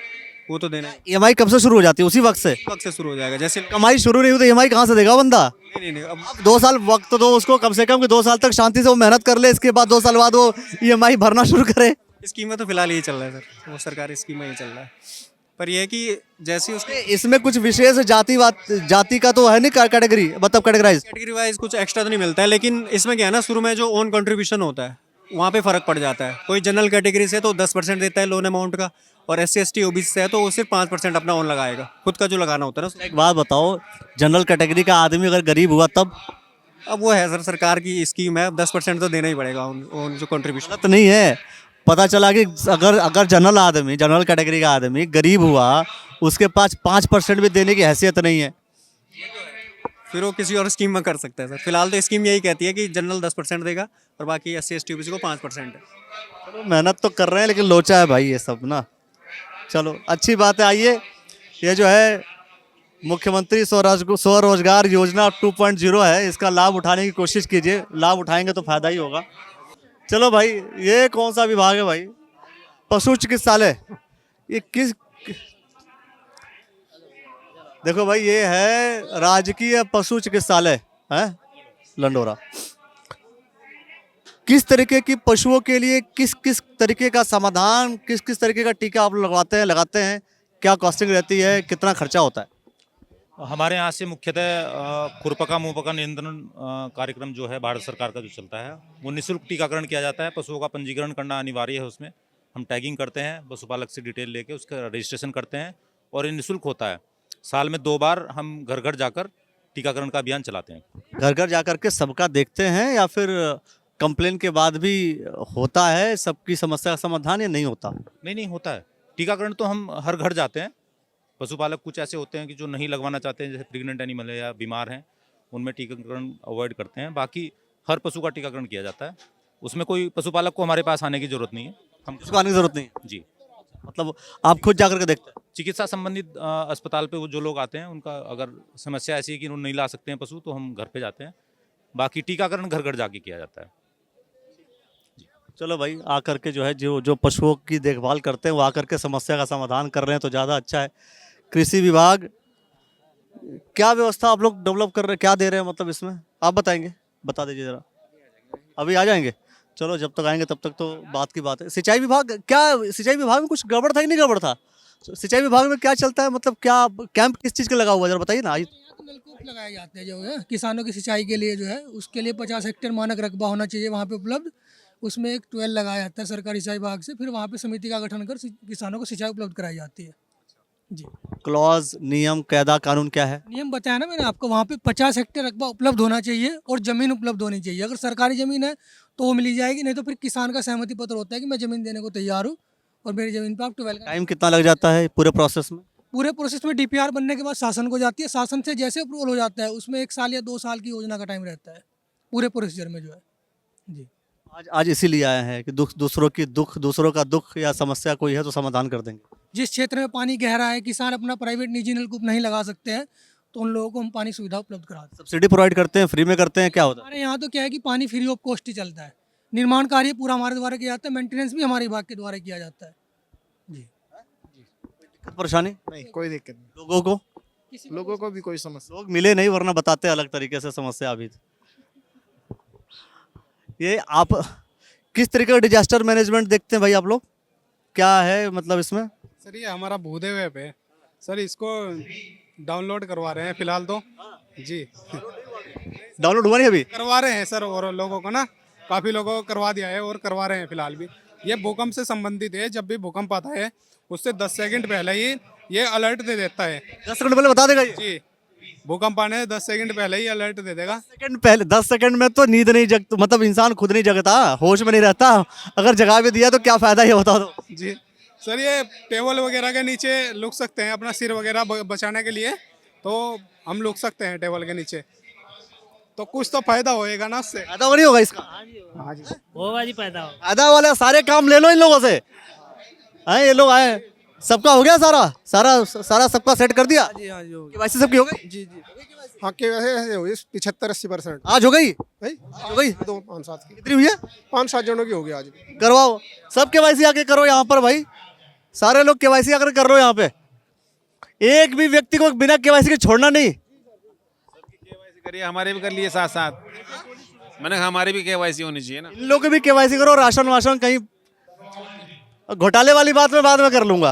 M: वो तो देना है।
A: ईएमआई कब से शुरू हो जाती है? उसी वक्त से?
M: वक्त से शुरू हो जाएगा। जैसे
A: कमाई शुरू नहीं हुई तो ईएमआई कहाँ से देगा बंदा?
M: नहीं नहीं, अब
A: 2 साल वक्त दो उसको कम से कम, कि 2 साल तक शांति से वो मेहनत कर ले, इसके बाद 2 साल बाद वो ईएमआई भरना शुरू करे।
M: स्कीम में तो फिलहाल यही चल रहा है सर, वो सरकारी स्कीम में ही चल रहा है। पर ये है कि जैसे उसके
A: इसमें कुछ विशेष जाति का तो है नहीं कैटेगरी, मतलब कैटेगराइज?
M: कैटेगरी वाइज कुछ एक्स्ट्रा तो नहीं मिलता है, लेकिन इसमें क्या है ना, शुरू में जो ओन कंट्रीब्यूशन होता है वहाँ पे फ़र्क पड़ जाता है। कोई जनरल कैटेगरी से तो 10% देता है लोन अमाउंट का, और SC ST OBC से है तो वो सिर्फ 5% अपना ओन लगाएगा, खुद का जो लगाना होता है ना।
A: एक बात बताओ, जनरल कैटेगरी का आदमी अगर गरीब हुआ तब?
M: अब वो है सर, सरकार की स्कीम है, 10% तो देना ही पड़ेगा उन जो कंट्रीब्यूशन।
A: गलत नहीं है। पता चला कि अगर जनरल कैटेगरी का आदमी गरीब हुआ, उसके पास 5% भी देने की हैसियत नहीं है,
M: फिर वो किसी और स्कीम में कर सकता है सर। फिलहाल तो स्कीम यही कहती है कि जनरल 10% देगा और बाकी SC ST OBC को 5% है।
A: चलो मेहनत तो कर रहे हैं, लेकिन लोचा है भाई ये सब ना। चलो अच्छी बात है। आइए, ये जो है मुख्यमंत्री स्वरोजगार योजना 2.0 है, इसका लाभ उठाने की कोशिश कीजिए। लाभ उठाएंगे तो फायदा ही होगा। चलो भाई, ये कौन सा विभाग है भाई? पशु चिकित्सालय। ये किस, देखो भाई, ये है राजकीय पशु चिकित्सालय है लंडोरा। किस तरीके की पशुओं के लिए किस किस तरीके का समाधान, किस किस तरीके का टीका आप लगाते हैं, क्या कॉस्टिंग रहती है, कितना खर्चा होता है?
N: हमारे यहाँ से मुख्यतः खुरपका मुंहपका नियंत्रण कार्यक्रम जो है भारत सरकार का जो चलता है, वो निःशुल्क टीकाकरण किया जाता है। पशुओं का पंजीकरण करना अनिवार्य है। उसमें हम टैगिंग करते हैं, पशुपालक से डिटेल लेके उसका रजिस्ट्रेशन करते हैं, और ये निःशुल्क होता है। साल में 2 बार हम घर घर जाकर टीकाकरण का अभियान चलाते हैं।
A: घर घर जाकर के सबका देखते हैं, या फिर कंप्लेन के बाद भी होता है सबकी समस्या का समाधान, या नहीं होता?
N: नहीं होता है। टीकाकरण तो हम हर घर जाते हैं। पशुपालक कुछ ऐसे होते हैं कि जो नहीं लगवाना चाहते हैं, जैसे प्रेग्नेंट एनिमल है या बीमार हैं, उनमें टीकाकरण अवॉइड करते हैं। बाकी हर पशु का टीकाकरण किया जाता है। उसमें कोई पशुपालक को हमारे पास आने की जरूरत नहीं है। हम
A: उसको आने की जरूरत नहीं है
N: जी।
A: मतलब आप खुद जाकर के देखते हैं?
N: चिकित्सा संबंधित अस्पताल पे वो जो लोग आते हैं, उनका अगर समस्या ऐसी है कि उन्हें नहीं ला सकते हैं पशु, तो हम घर पे जाते हैं। बाकी टीकाकरण घर घर जाके किया जाता है।
A: चलो भाई, आकर के जो है जो पशुओं की देखभाल करते हैं वो आकर के समस्या का समाधान कर रहे हैं, तो ज़्यादा अच्छा है। कृषि विभाग क्या व्यवस्था आप लोग डेवलप कर रहे हैं, क्या दे रहे हैं मतलब इसमें? आप बताएंगे, बता दीजिए ज़रा। अभी आ जाएंगे? चलो, जब तक आएंगे तब तक तो बात की बात है। सिंचाई विभाग, क्या सिंचाई विभाग में कुछ गड़बड़ था कि नहीं गड़बड़ था? सिंचाई विभाग में क्या चलता है, मतलब क्या कैंप किस चीज़ का लगा हुआ है, जरा बताइए ना।
O: नलकूप लगाए जाते हैं जो है किसानों की सिंचाई के लिए, जो है उसके लिए 50 हेक्टेयर मानक रकबा होना चाहिए वहाँ पे उपलब्ध। उसमें एक ट्वेल लगाया जाता है सरकारी सिंचाई विभाग से, फिर वहाँ पे समिति का गठन कर किसानों को सिंचाई उपलब्ध कराई जाती है जी।
A: क्लॉज, नियम, कायदा, कानून क्या है?
O: नियम बताया ना मैंने आपको, वहाँ पे 50 हेक्टेयर रकबा उपलब्ध होना चाहिए और ज़मीन उपलब्ध होनी चाहिए। अगर सरकारी ज़मीन है तो वो मिली जाएगी, नहीं तो फिर किसान का सहमति पत्र होता है कि मैं ज़मीन देने को तैयार हूँ और मेरी ज़मीन पर आप ट्वेल का।
A: टाइम कितना लग जाता है पूरे प्रोसेस में?
O: पूरे प्रोसेस में DPR बनने के बाद शासन को जाती है, शासन से जैसे अप्रूवल हो जाता है उसमें 1 साल या 2 साल की योजना का टाइम रहता है पूरे प्रोसीजर में जो है जी।
A: आज इसीलिए आए हैं कि दूसरों का दुख या समस्या कोई है तो समाधान कर देंगे।
O: जिस क्षेत्र में पानी गहरा है, किसान अपना प्राइवेट निजी नलकूप नहीं लगा सकते हैं, तो उन लोगों को हम पानी सुविधा उपलब्ध कराते हैं।
A: सब्सिडी प्रोवाइड करते हैं, फ्री में करते हैं, क्या होता है?
O: हमारे यहाँ तो क्या है कि पानी फ्री ऑफ कॉस्ट ही चलता है। निर्माण कार्य पूरा हमारे द्वारा किया जाता है, मेंटेनेंस भी हमारे विभाग के द्वारा किया जाता है जी।
A: दिक्कत परेशानी
P: नहीं, कोई दिक्कत नहीं।
A: लोगों को
P: भी कोई समस्या,
A: लोग मिले नहीं, वरना बताते अलग तरीके से समस्या। अभी ये आप किस तरीके का डिजास्टर मैनेजमेंट देखते हैं भाई आप लोग, क्या है मतलब इसमें?
Q: सर ये हमारा भूदेव ऐप है सर, इसको डाउनलोड करवा रहे हैं फिलहाल तो जी।
A: डाउनलोड हुआ नहीं अभी?
Q: करवा रहे हैं सर, और लोगों को ना काफ़ी लोगों को करवा दिया है और करवा रहे हैं फिलहाल भी। ये भूकंप से संबंधित है, जब भी भूकंप आता है उससे 10 सेकंड पहले ही ये अलर्ट दे देता है।
A: 10 सेकंड पहले बता देगा
Q: जी, भूकंप आने से 10 सेकंड पहले ही अलर्ट दे देगा।
A: सेकंड पहले 10 सेकंड में तो नींद नहीं जगती, मतलब इंसान खुद नहीं जगता, होश में नहीं रहता। अगर जगा भी दिया तो क्या फायदा, ये होता तो।
Q: जी सर, ये टेबल वगैरह के नीचे लुक सकते हैं अपना सिर वगैरह बचाने के लिए, तो हम लुक सकते हैं टेबल के नीचे, तो कुछ तो फायदा होएगा ना उससे।
A: फायदा नहीं होगा इसका?
Q: हाँ जी
J: होगा जी, फायदा
A: फायदा वाले सारे काम ले लो इन लोगों से। ये लोग आए सबका हो गया सारा सारा सारा सबका सेट कर दिया?
E: जी हाँ जी हो
A: केवाईसी सबकी हो गई?
E: जी जी
H: हाँ के वैसे हो गई 75-80%।
A: आज हो गई?
H: भाई
A: आज हो गई?
H: 2-5-7 की,
A: कितनी हुई है?
H: 5-7 जनों की होगी आज।
A: करवाओ सब केवाईसी आके करो यहाँ पर भाई, सारे लोग केवाईसी आकर कर लो यहाँ पे, एक भी व्यक्ति को बिना केवाईसी के छोड़ना नहीं।
G: करिए, हमारे भी कर लिए साथ साथ, मैंने कहा हमारी भी केवाईसी होनी चाहिए ना।
A: इन लोग की भी केवाईसी करो, राशन वाशन कहीं घोटाले वाली बात में बाद में कर लूंगा।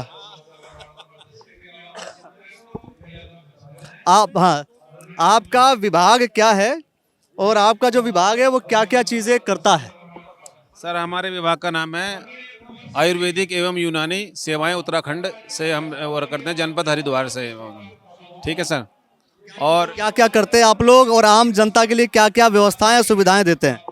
A: आप हाँ, आपका विभाग क्या है और आपका जो विभाग है वो क्या क्या चीजें करता है?
G: सर हमारे विभाग का नाम है आयुर्वेदिक एवं यूनानी सेवाएं उत्तराखंड से हम वर्क करते हैं, जनपद हरिद्वार से। ठीक है सर। और
A: क्या क्या करते हैं आप लोग और आम जनता के लिए क्या क्या व्यवस्थाएं सुविधाएं देते हैं?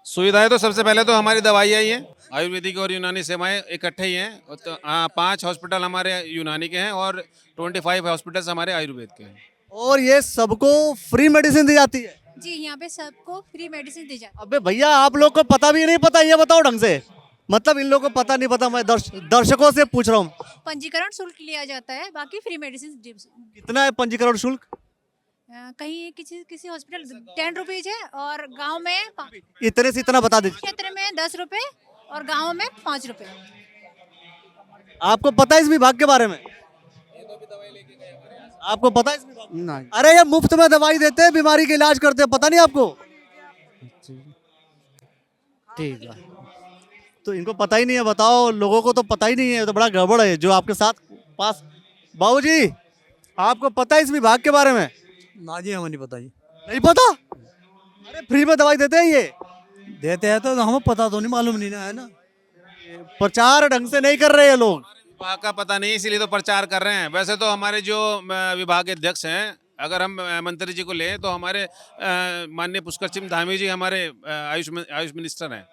G: सुविधाएं तो सबसे पहले तो हमारी दवाइयाँ ही हैं, आयुर्वेदिक और यूनानी सेवाएं इकट्ठे ही हैं। तो 5 हॉस्पिटल हमारे यूनानी के हैं और 25 हॉस्पिटल्स हमारे आयुर्वेद के हैं।
A: और ये सबको फ्री मेडिसिन दी जाती है?
K: जी यहाँ पे सबको फ्री मेडिसिन दी जाती
A: अबे भैया आप लोग को पता भी नहीं पता, ये बताओ ढंग से, मतलब इन लोगों को पता नहीं पता, मैं दर्शकों से पूछ रहा हूँ।
K: है। पंजीकरण शुल्क लिया जाता है, बाकी फ्री मेडिसिन
A: कितना है पंजीकरण शुल्क?
K: कहीं किसी किसी हॉस्पिटल 10 रुपीज है और गांव में
A: इतने से इतना बता दीजिए।
K: क्षेत्र में 10 रुपए और गांव में 5 रुपए।
A: आपको पता है इस विभाग के बारे में? आपको पता है इस विभाग?
E: नहीं।
A: अरे ये मुफ्त में दवाई देते हैं, बीमारी का इलाज करते हैं, पता नहीं आपको?
E: ठीक है।
A: तो इनको पता ही नहीं है, बताओ, लोगों को तो पता ही नहीं है, तो बड़ा गड़बड़ है जो आपके साथ पास। बाबूजी आपको पता है इस विभाग के बारे में?
E: ना जी हमें नहीं पता जी।
A: नहीं पता? अरे फ्री में दवाई देते हैं ये?
E: देते हैं तो हमें पता तो नहीं, मालूम नहीं ना है ना।
A: प्रचार ढंग से नहीं कर रहे हैं लोग।
G: विभाग का पता नहीं, इसीलिए तो प्रचार कर रहे हैं। वैसे तो हमारे जो विभाग के अध्यक्ष हैं, अगर हम मंत्री जी को लें तो हमारे माननीय पुष्कर सिंह धामी जी हमारे आयुष मिनिस्टर हैं।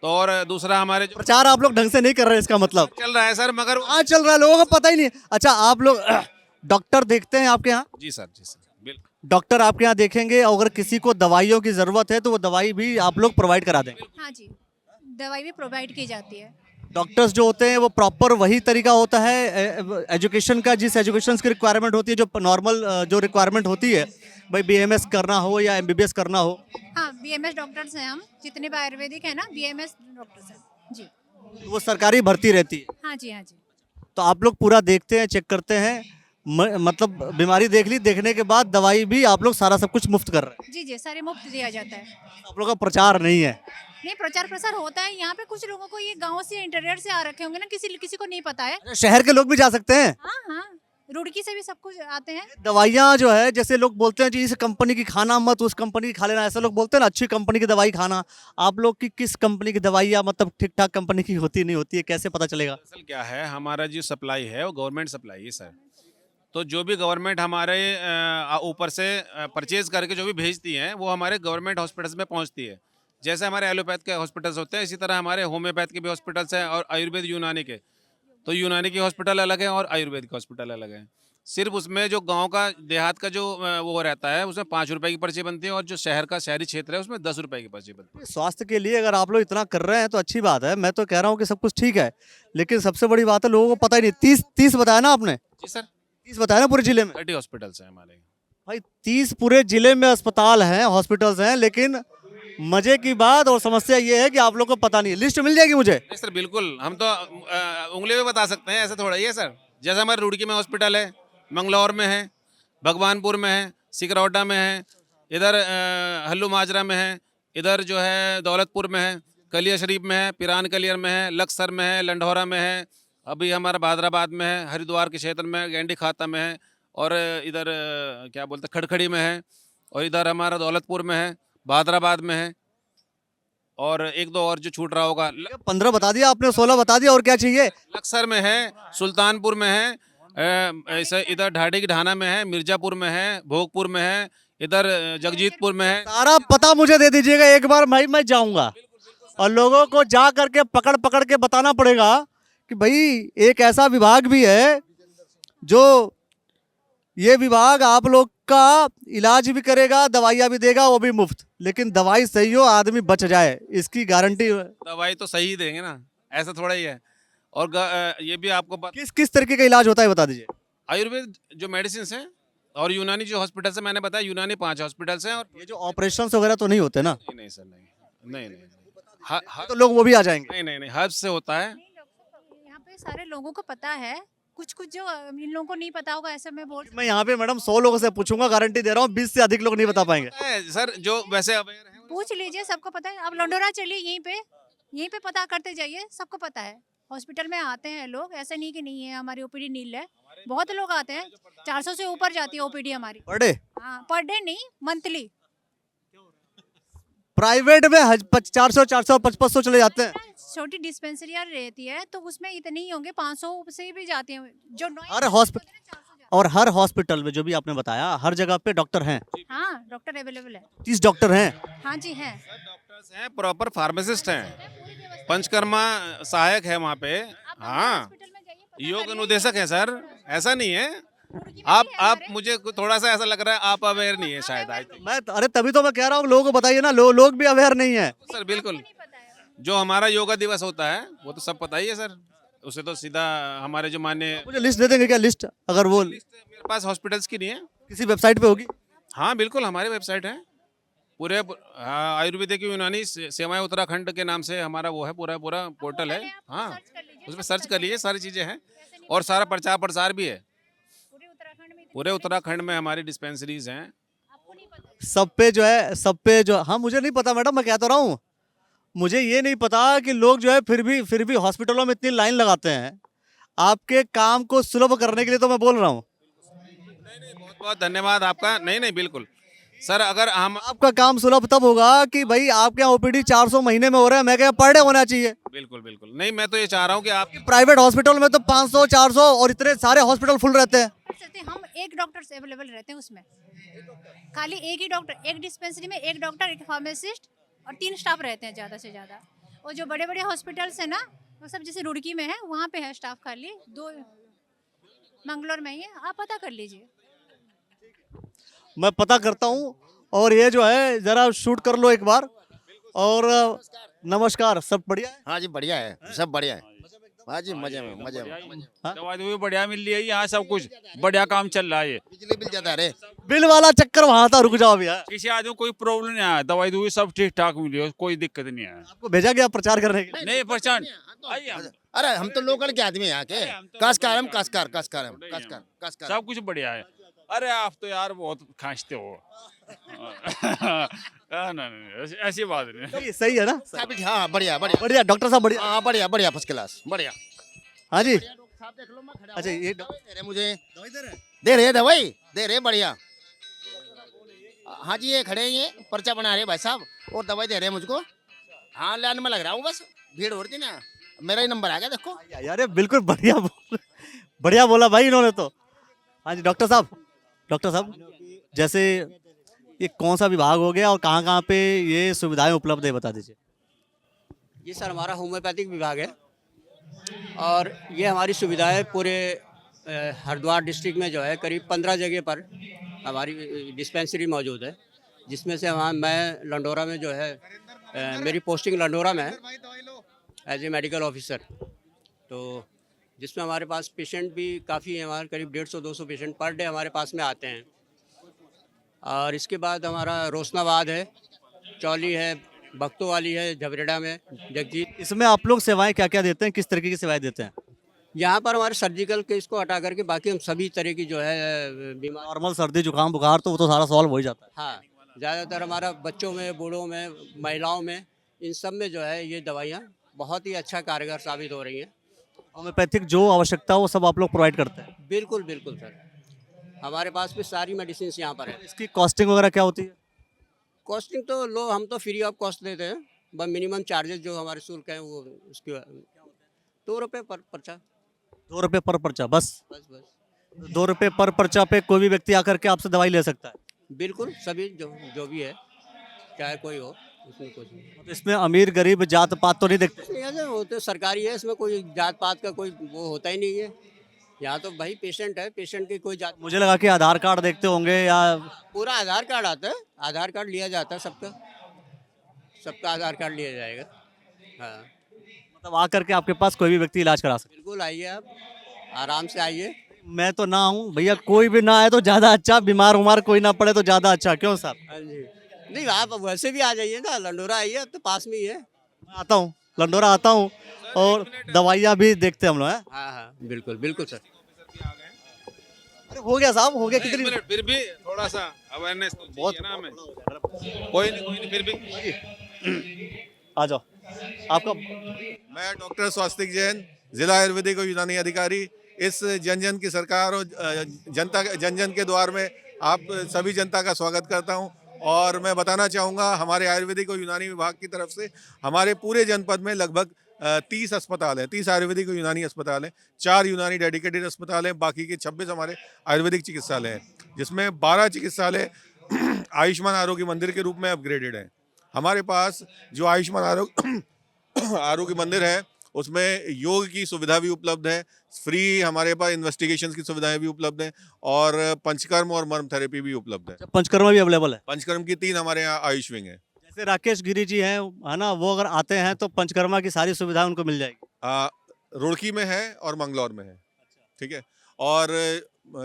G: तो और दूसरा हमारे जो
A: प्रचार आप लोग ढंग से नहीं कर रहे हैं, इसका मतलब
G: चल रहा है सर, मगर
A: हाँ चल रहा है, लोगों को पता ही नहीं। अच्छा आप लोग डॉक्टर देखते हैं आपके यहाँ?
G: जी सर, जी सर, बिल्कुल।
A: डॉक्टर आपके यहाँ देखेंगे, अगर किसी को दवाइयों की जरूरत है तो वो दवाई भी आप लोग प्रोवाइड करा देंगे?
K: हाँ जी, दवाई भी प्रोवाइड की जाती है।
A: डॉक्टर्स जो होते हैं वो प्रॉपर वही तरीका होता है एजुकेशन का, जिस एजुकेशन की रिक्वायरमेंट होती है, जो नॉर्मल जो रिक्वायरमेंट होती है, भाई BMS करना हो या MBBS करना हो?
K: हाँ BMS डॉक्टर्स हैं हम, जितने भी आयुर्वेदिक है ना BMS डॉक्टर्स हैं जी।
A: वो सरकारी भर्ती रहती है?
K: हाँ जी, हाँ जी।
A: तो आप लोग पूरा देखते हैं, चेक करते हैं, मतलब बीमारी देख ली, देखने के बाद दवाई भी आप लोग सारा सब कुछ मुफ्त कर रहे हैं?
K: जी जी, सारे मुफ्त दिया जाता है।
A: आप लोग का प्रचार नहीं है?
K: नहीं, प्रचार प्रसार होता है यहाँ पे। कुछ लोगों को ये गांव से इंटीरियर से आ रखे होंगे ना, किसी को नहीं पता है।
A: शहर के लोग भी जा सकते हैं?
K: हाँ हाँ, रुड़की से भी सब कुछ आते हैं।
A: दवाइयाँ जो है, जैसे लोग बोलते हैं जी इस कंपनी की खाना मत, उस कंपनी की खा लेना, ऐसे लोग बोलते हैं ना, अच्छी कंपनी की दवाई खाना। आप लोग की किस कंपनी की दवाइयाँ मतलब ठीक ठाक कंपनी की होती नहीं होती है, कैसे पता चलेगा?
G: असल क्या है, हमारा जो सप्लाई है वो गवर्नमेंट सप्लाई है सर। तो जो भी गवर्नमेंट हमारे ऊपर से परचेज करके जो भी भेजती है वो हमारे गवर्नमेंट हॉस्पिटल्स में पहुंचती है। जैसे हमारे एलोपैथ के हॉस्पिटल्स होते हैं, इसी तरह हमारे होम्योपैथ के भी हॉस्पिटल्स हैं और आयुर्वेद यूनानी के। तो यूनानी के हॉस्पिटल अलग हैं और आयुर्वेद के हॉस्पिटल अलग हैं। सिर्फ उसमें जो गांव का देहात का जो वो रहता है उसमें 5 रुपए की पर्ची बनती है और जो शहर का शहरी क्षेत्र है उसमें 10 रुपए की पर्ची बनती है।
A: स्वास्थ्य के लिए अगर आप लोग इतना कर रहे हैं तो अच्छी बात है, मैं तो कह रहा हूँ कि सब कुछ ठीक है, लेकिन सबसे बड़ी बात है लोगों को पता ही नहीं। 30 बताया ना आपने?
G: जी सर,
A: 30 बताया ना पूरे जिले में?
G: 30 हॉस्पिटल्स हैं हमारे
A: भाई। 30 पूरे जिले में अस्पताल हैं, हॉस्पिटल्स हैं, लेकिन मजे की बात और समस्या ये है कि आप लोग को पता नहीं है। लिस्ट मिल जाएगी मुझे?
G: नहीं सर, बिल्कुल, हम तो उंगली में बता सकते हैं, ऐसा थोड़ा ही है सर। जैसे हमारे रुड़की में हॉस्पिटल है, मंगलौर में है, भगवानपुर में है, सिकरौटा में है, इधर हल्लू माजरा में है, इधर जो है दौलतपुर में है, कलिया शरीफ में है, पिरान कलियर में है, लक्सर में है, लंढौरा में है, अभी हमारा भादराबाद में है, हरिद्वार के क्षेत्र में गैंडी खाता में है, और इधर क्या बोलते हैं खड़खड़ी में है, और इधर हमारा दौलतपुर में है, भादराबाद में है, और 1-2 और जो छूट रहा होगा।
A: 15 बता दिया आपने, 16 बता दिया, और क्या चाहिए?
G: लक्सर में है, सुल्तानपुर में है, ऐसे इधर ढाडी की ढाना में है, मिर्जापुर में है, भोगपुर में है, इधर जगजीतपुर में है।
A: सारा पता मुझे दे दीजिएगा एक बार, मैं जाऊंगा और लोगों को जा करके पकड़ के बताना पड़ेगा कि भाई एक ऐसा विभाग भी है जो ये विभाग आप लोग का इलाज भी करेगा, दवाइयाँ भी देगा, वो भी मुफ्त, लेकिन दवाई सही हो, आदमी बच जाए, इसकी गारंटी।
G: दवाई तो सही देंगे ना, ऐसा थोड़ा ही है। और ये भी आपको
A: किस किस तरीके का इलाज होता है बता दीजिए।
G: आयुर्वेद जो मेडिसिन हैं और यूनानी जो हॉस्पिटल है, मैंने बताया यूनानी 5 हॉस्पिटल्स हैं। और
A: ये जो ऑपरेशंस वगैरह तो नहीं होते ना?
G: नहीं नहीं सर, नहीं
A: तो लोग वो भी आ जाएंगे।
G: नहीं हर्ब से होता है।
K: यहाँ पे सारे लोगों को पता है, कुछ कुछ जो इन लोगों को नहीं पता होगा, ऐसे मैं बोल।
A: मैं यहाँ पे मैडम 100 लोगों से पूछूंगा, गारंटी दे रहा हूँ 20 से अधिक लोग नहीं बता पाएंगे।
G: सर जो वैसे अवेयर हैं
K: पूछ लीजिए, सबको पता है। आप लंडोरा चलिए, यहीं पे पता करते जाइए, सबको पता है। हॉस्पिटल में आते हैं लोग, ऐसा नहीं कि नहीं है। हमारी ओपीडी नील है, बहुत लोग आते हैं। 400 से ऊपर जाती है ओपीडी हमारी
A: पर डे।
K: हाँ, पर डे नहीं, मंथली।
A: प्राइवेट में 400 400 500 चले जाते हैं।
K: छोटी डिस्पेंसरी रहती है तो उसमें इतने ही होंगे, 500 से भी जाते हैं जो
A: हर हॉस्पिटल और हर हॉस्पिटल में जो भी आपने बताया, हर जगह पे डॉक्टर हैं।
K: हाँ, डॉक्टर अवेलेबल है।
A: 30 डॉक्टर हैं।
K: हाँ जी हैं।
G: डॉक्टर्स हैं, प्रॉपर फार्मासिस्ट हैं, पंचकर्मा सहायक है वहाँ पे। हाँ, योग अनुदेशक है सर, ऐसा नहीं है। आप मुझे थोड़ा सा ऐसा लग रहा है आप अवेयर नहीं है शायद।
A: मैं अरे तभी तो मैं कह रहा हूँ लोगों को बताइए ना, लोग भी अवेयर नहीं है
G: सर। बिल्कुल, जो हमारा योगा दिवस होता है वो तो सब पता ही है सर। उसे तो सीधा हमारे जो मान्य,
A: मुझे लिस्ट दे देंगे क्या? लिस्ट अगर वो
G: मेरे पास हॉस्पिटल्स की नहीं है,
A: किसी वेबसाइट पे होगी।
G: हाँ बिल्कुल, हमारी वेबसाइट है पूरे। आयुर्वेदिक यूनानी सेवाएं उत्तराखंड के नाम से हमारा वो है, पूरा पोर्टल है। हाँ, उसमें सर्च कर लीजिए, सारी चीज़ें हैं और सारा प्रचार प्रसार भी है। पूरे उत्तराखंड में हमारी डिस्पेंसरीज हैं।
A: सब पे जो हाँ, मुझे नहीं पता मैडम, मैं कह तो रहा हूँ। मुझे ये नहीं पता कि लोग जो है फिर भी हॉस्पिटलों में इतनी लाइन लगाते हैं। आपके काम को सुलभ करने के लिए तो मैं बोल रहा हूँ।
G: बहुत बहुत धन्यवाद आपका। नहीं बिल्कुल सर, अगर हम
A: आपका काम सुलभ तब होगा कि भाई आपके यहाँ ओपीडी 400 महीने में हो रहा है, मैं क्या पर डे होना चाहिए।
G: बिल्कुल नहीं, मैं तो ये चाह रहा हूँ कि आप
A: प्राइवेट हॉस्पिटल में तो 500 400 और इतने सारे हॉस्पिटल फुल रहते हैं।
K: हम एक डॉक्टर से अवेलेबल रहते हैं उसमें, खाली एक ही डॉक्टर, एक डिस्पेंसरी में एक डॉक्टर, एक फार्मासिस्ट और 3 स्टाफ रहते हैं ज़्यादा से ज़्यादा। और जो बड़े बड़े हॉस्पिटल्स हैं ना, वो सब जैसे रुड़की में है, वहाँ पे है स्टाफ खाली 2, मंगलोर में ही है, आप पता कर लीजिए।
A: मैं पता करता हूँ। और ये जो है जरा शूट कर लो एक बार। और नमस्कार, सब बढ़िया है?
B: हाँ जी बढ़िया है, सब बढ़िया है। हाँ जी, मजे में।
P: दवाई भी बढ़िया मिल रही है, यहाँ सब कुछ बढ़िया काम चल रहा है।
B: बिजली बिल ज्यादा रे,
A: बिल वाला चक्कर वहाँ था, रुक जाओ भैया।
P: किसी आदमी को कोई प्रॉब्लम नहीं आया, दवाई दूई सब ठीक ठाक मिली है, कोई दिक्कत नहीं है।
A: आपको भेजा गया प्रचार करने के लिए?
P: नहीं पहचान।
B: अरे हम तो लोकल के आदमी यहाँ के। कास्कारम
P: सब कुछ बढ़िया है। अरे आप तो यार बहुत खांसते हो। नहीं, ऐसी बात नहीं।
A: सही है ना?
B: हाँ बढ़िया
A: डॉक्टर साहब बढ़िया।
B: हाँ बढ़िया फर्स्ट क्लास बढ़िया।
A: हाँ जी। अच्छा, ये
B: दे रहे मुझे, दे रहे बढ़िया। हाँ जी, ये खड़े हैं, ये पर्चा बना रहे भाई साहब और दवाई दे रहे हैं मुझको। हाँ, लाइन में लग रहा हूँ, बस भीड़ हो रही थी ना, मेरा ही नंबर आ गया देखो।
A: यार बिल्कुल बढ़िया बोला भाई इन्होंने तो। हाँ जी डॉक्टर साहब, जैसे ये कौन सा विभाग हो गया और कहाँ पे ये सुविधाएं उपलब्ध है, बता दीजिए।
R: ये सर हमारा होम्योपैथिक विभाग है और ये हमारी सुविधाएं पूरे हरिद्वार डिस्ट्रिक्ट में जो है करीब 15 जगह पर हमारी डिस्पेंसरी मौजूद है, जिसमें से मैं लंडोरा में जो है मेरी पोस्टिंग लंडोरा में है एज ए मेडिकल ऑफिसर। तो जिसमें हमारे पास पेशेंट भी काफ़ी हैं, हमारे करीब 150-200 पेशेंट पर डे हमारे पास में आते हैं। और इसके बाद हमारा रोशनाबाद है, चौली है, भक्तों वाली है, झबरेड़ा में जगजीत।
A: इसमें आप लोग सेवाएं क्या क्या देते हैं, किस तरीके की सेवाएं देते हैं?
R: यहाँ पर हमारे सर्जिकल केस को हटा करके बाकी हम सभी तरह की जो है बीमार,
A: नॉर्मल सर्दी जुकाम बुखार तो वो तो सारा सॉल्व हो ही जाता है।
R: हाँ, ज़्यादातर हमारा बच्चों में, बूढ़ों में, महिलाओं में, इन सब में जो है ये दवाइयाँ बहुत ही अच्छा कारगर साबित हो रही हैं।
A: होम्योपैथिक जो आवश्यकता हो वो सब आप लोग प्रोवाइड करते हैं?
R: बिल्कुल सर, हमारे पास भी सारी मेडिसिन यहाँ पर है।
A: इसकी कॉस्टिंग वगैरह क्या होती है?
R: कॉस्टिंग तो हम तो फ्री ऑफ कॉस्ट देते हैं, बस मिनिमम चार्जेस जो हमारे शुल्क हैं वो उसकी 2 रुपये पर पर्चा।
A: 2 रुपये पर पर्चा बस? 2 रुपये पर पर्चा पे कोई भी व्यक्ति आकर के आपसे दवाई ले सकता है?
R: बिल्कुल, सभी जो भी है, चाहे कोई हो, उसमें कुछ नहीं।
A: इसमें अमीर गरीब जात पात तो नहीं देखते?
R: वो तो सरकारी है, इसमें कोई जात पात का कोई वो होता ही नहीं है। यहाँ तो भाई पेशेंट है, पेशेंट की कोई जात।
A: मुझे लगा कि आधार कार्ड देखते होंगे या
R: पूरा आधार कार्ड आता है, आधार कार्ड लिया जाता है सबका आधार कार्ड लिया जाएगा। हाँ,
A: मतलब आकर के आपके पास कोई भी व्यक्ति इलाज करा सकता
R: बिल्कुल आइए आप, आराम से आइए।
A: है। मैं तो ना हूँ भैया, कोई भी ना आए तो ज़्यादा अच्छा, बीमार उमार कोई ना पड़े तो ज़्यादा अच्छा, क्यों सर?
R: हाँ जी, नहीं आप वैसे भी आ जाइए ना, लंडोरा आइए, अब तो पास में ही है।
A: मैं आता हूँ, लंडोरा आता हूँ और दवाइयाँ भी देखते हैं हम लोग हैं।
R: हाँ हाँ बिल्कुल बिल्कुल सर।
A: अरे हो गया साहब, हो गया। कितनी
G: मिनट फिर भी थोड़ा सा अवेयरनेस बहुत ना हमें। कोई नहीं फिर भी
A: आ जाओ आपका।
S: मैं डॉक्टर स्वास्तिक जैन, जिला आयुर्वेदिक और यूनानी अधिकारी। इस जन जन की सरकार और जनता जन जन के द्वार में आप सभी जनता का स्वागत करता हूं। और मैं बताना चाहूँगा, हमारे आयुर्वेदिक और यूनानी विभाग की तरफ से हमारे पूरे जनपद में लगभग 30 अस्पताल हैं, 30 आयुर्वेदिक और यूनानी अस्पताल हैं, 4 यूनानी डेडिकेटेड अस्पताल हैं, बाकी के 26 हमारे आयुर्वेदिक चिकित्सालय हैं, जिसमें 12 चिकित्सालय आयुष्मान आरोग्य मंदिर के रूप में अपग्रेडेड हैं। हमारे पास जो आयुष्मान आरोग्य मंदिर है उसमें योग की सुविधा भी उपलब्ध है, फ्री हमारे पास इन्वेस्टिगेशंस की सुविधाएं भी उपलब्ध हैं और पंचकर्म और मर्म थेरेपी भी उपलब्ध है।
A: पंचकर्मा भी अवेलेबल है?
S: पंचकर्म की 3 हमारे यहाँ आयुष विंग है।
A: जैसे राकेश गिरी जी हैं, है ना, वो अगर आते हैं तो पंचकर्मा की सारी सुविधा उनको मिल जाएगी।
S: रुड़की में है और मंगलौर में है, ठीक है। और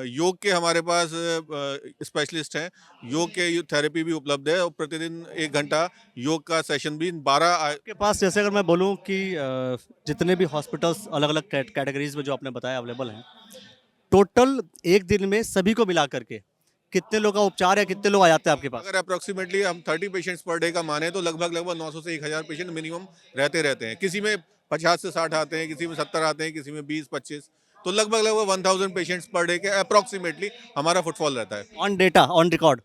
S: योग के हमारे पास स्पेशलिस्ट हैं, योग के थेरेपी भी उपलब्ध है और प्रतिदिन 1 घंटा योग का सेशन भी 12
A: के पास। जैसे अगर मैं बोलूं कि जितने भी हॉस्पिटल्स अलग अलग कैटेगरीज में जो आपने बताया अवेलेबल हैं, टोटल एक दिन में सभी को मिला करके कितने लोग का उपचार है, कितने लोग आ जाते हैं आपके पास?
S: अगर अप्रोक्सीमेटली हम 30 पेशेंट्स पर डे का माने तो लगभग 900 से 1000 पेशेंट मिनिमम रहते हैं। किसी में 50 से 60 आते हैं, किसी में 70 आते हैं, किसी में 20-25, तो लगभग 1000 पेशेंट्स पर डे के अप्रोक्सीमेटली हमारा फुटफॉल रहता है।
A: ऑन डेटा, ऑन रिकॉर्ड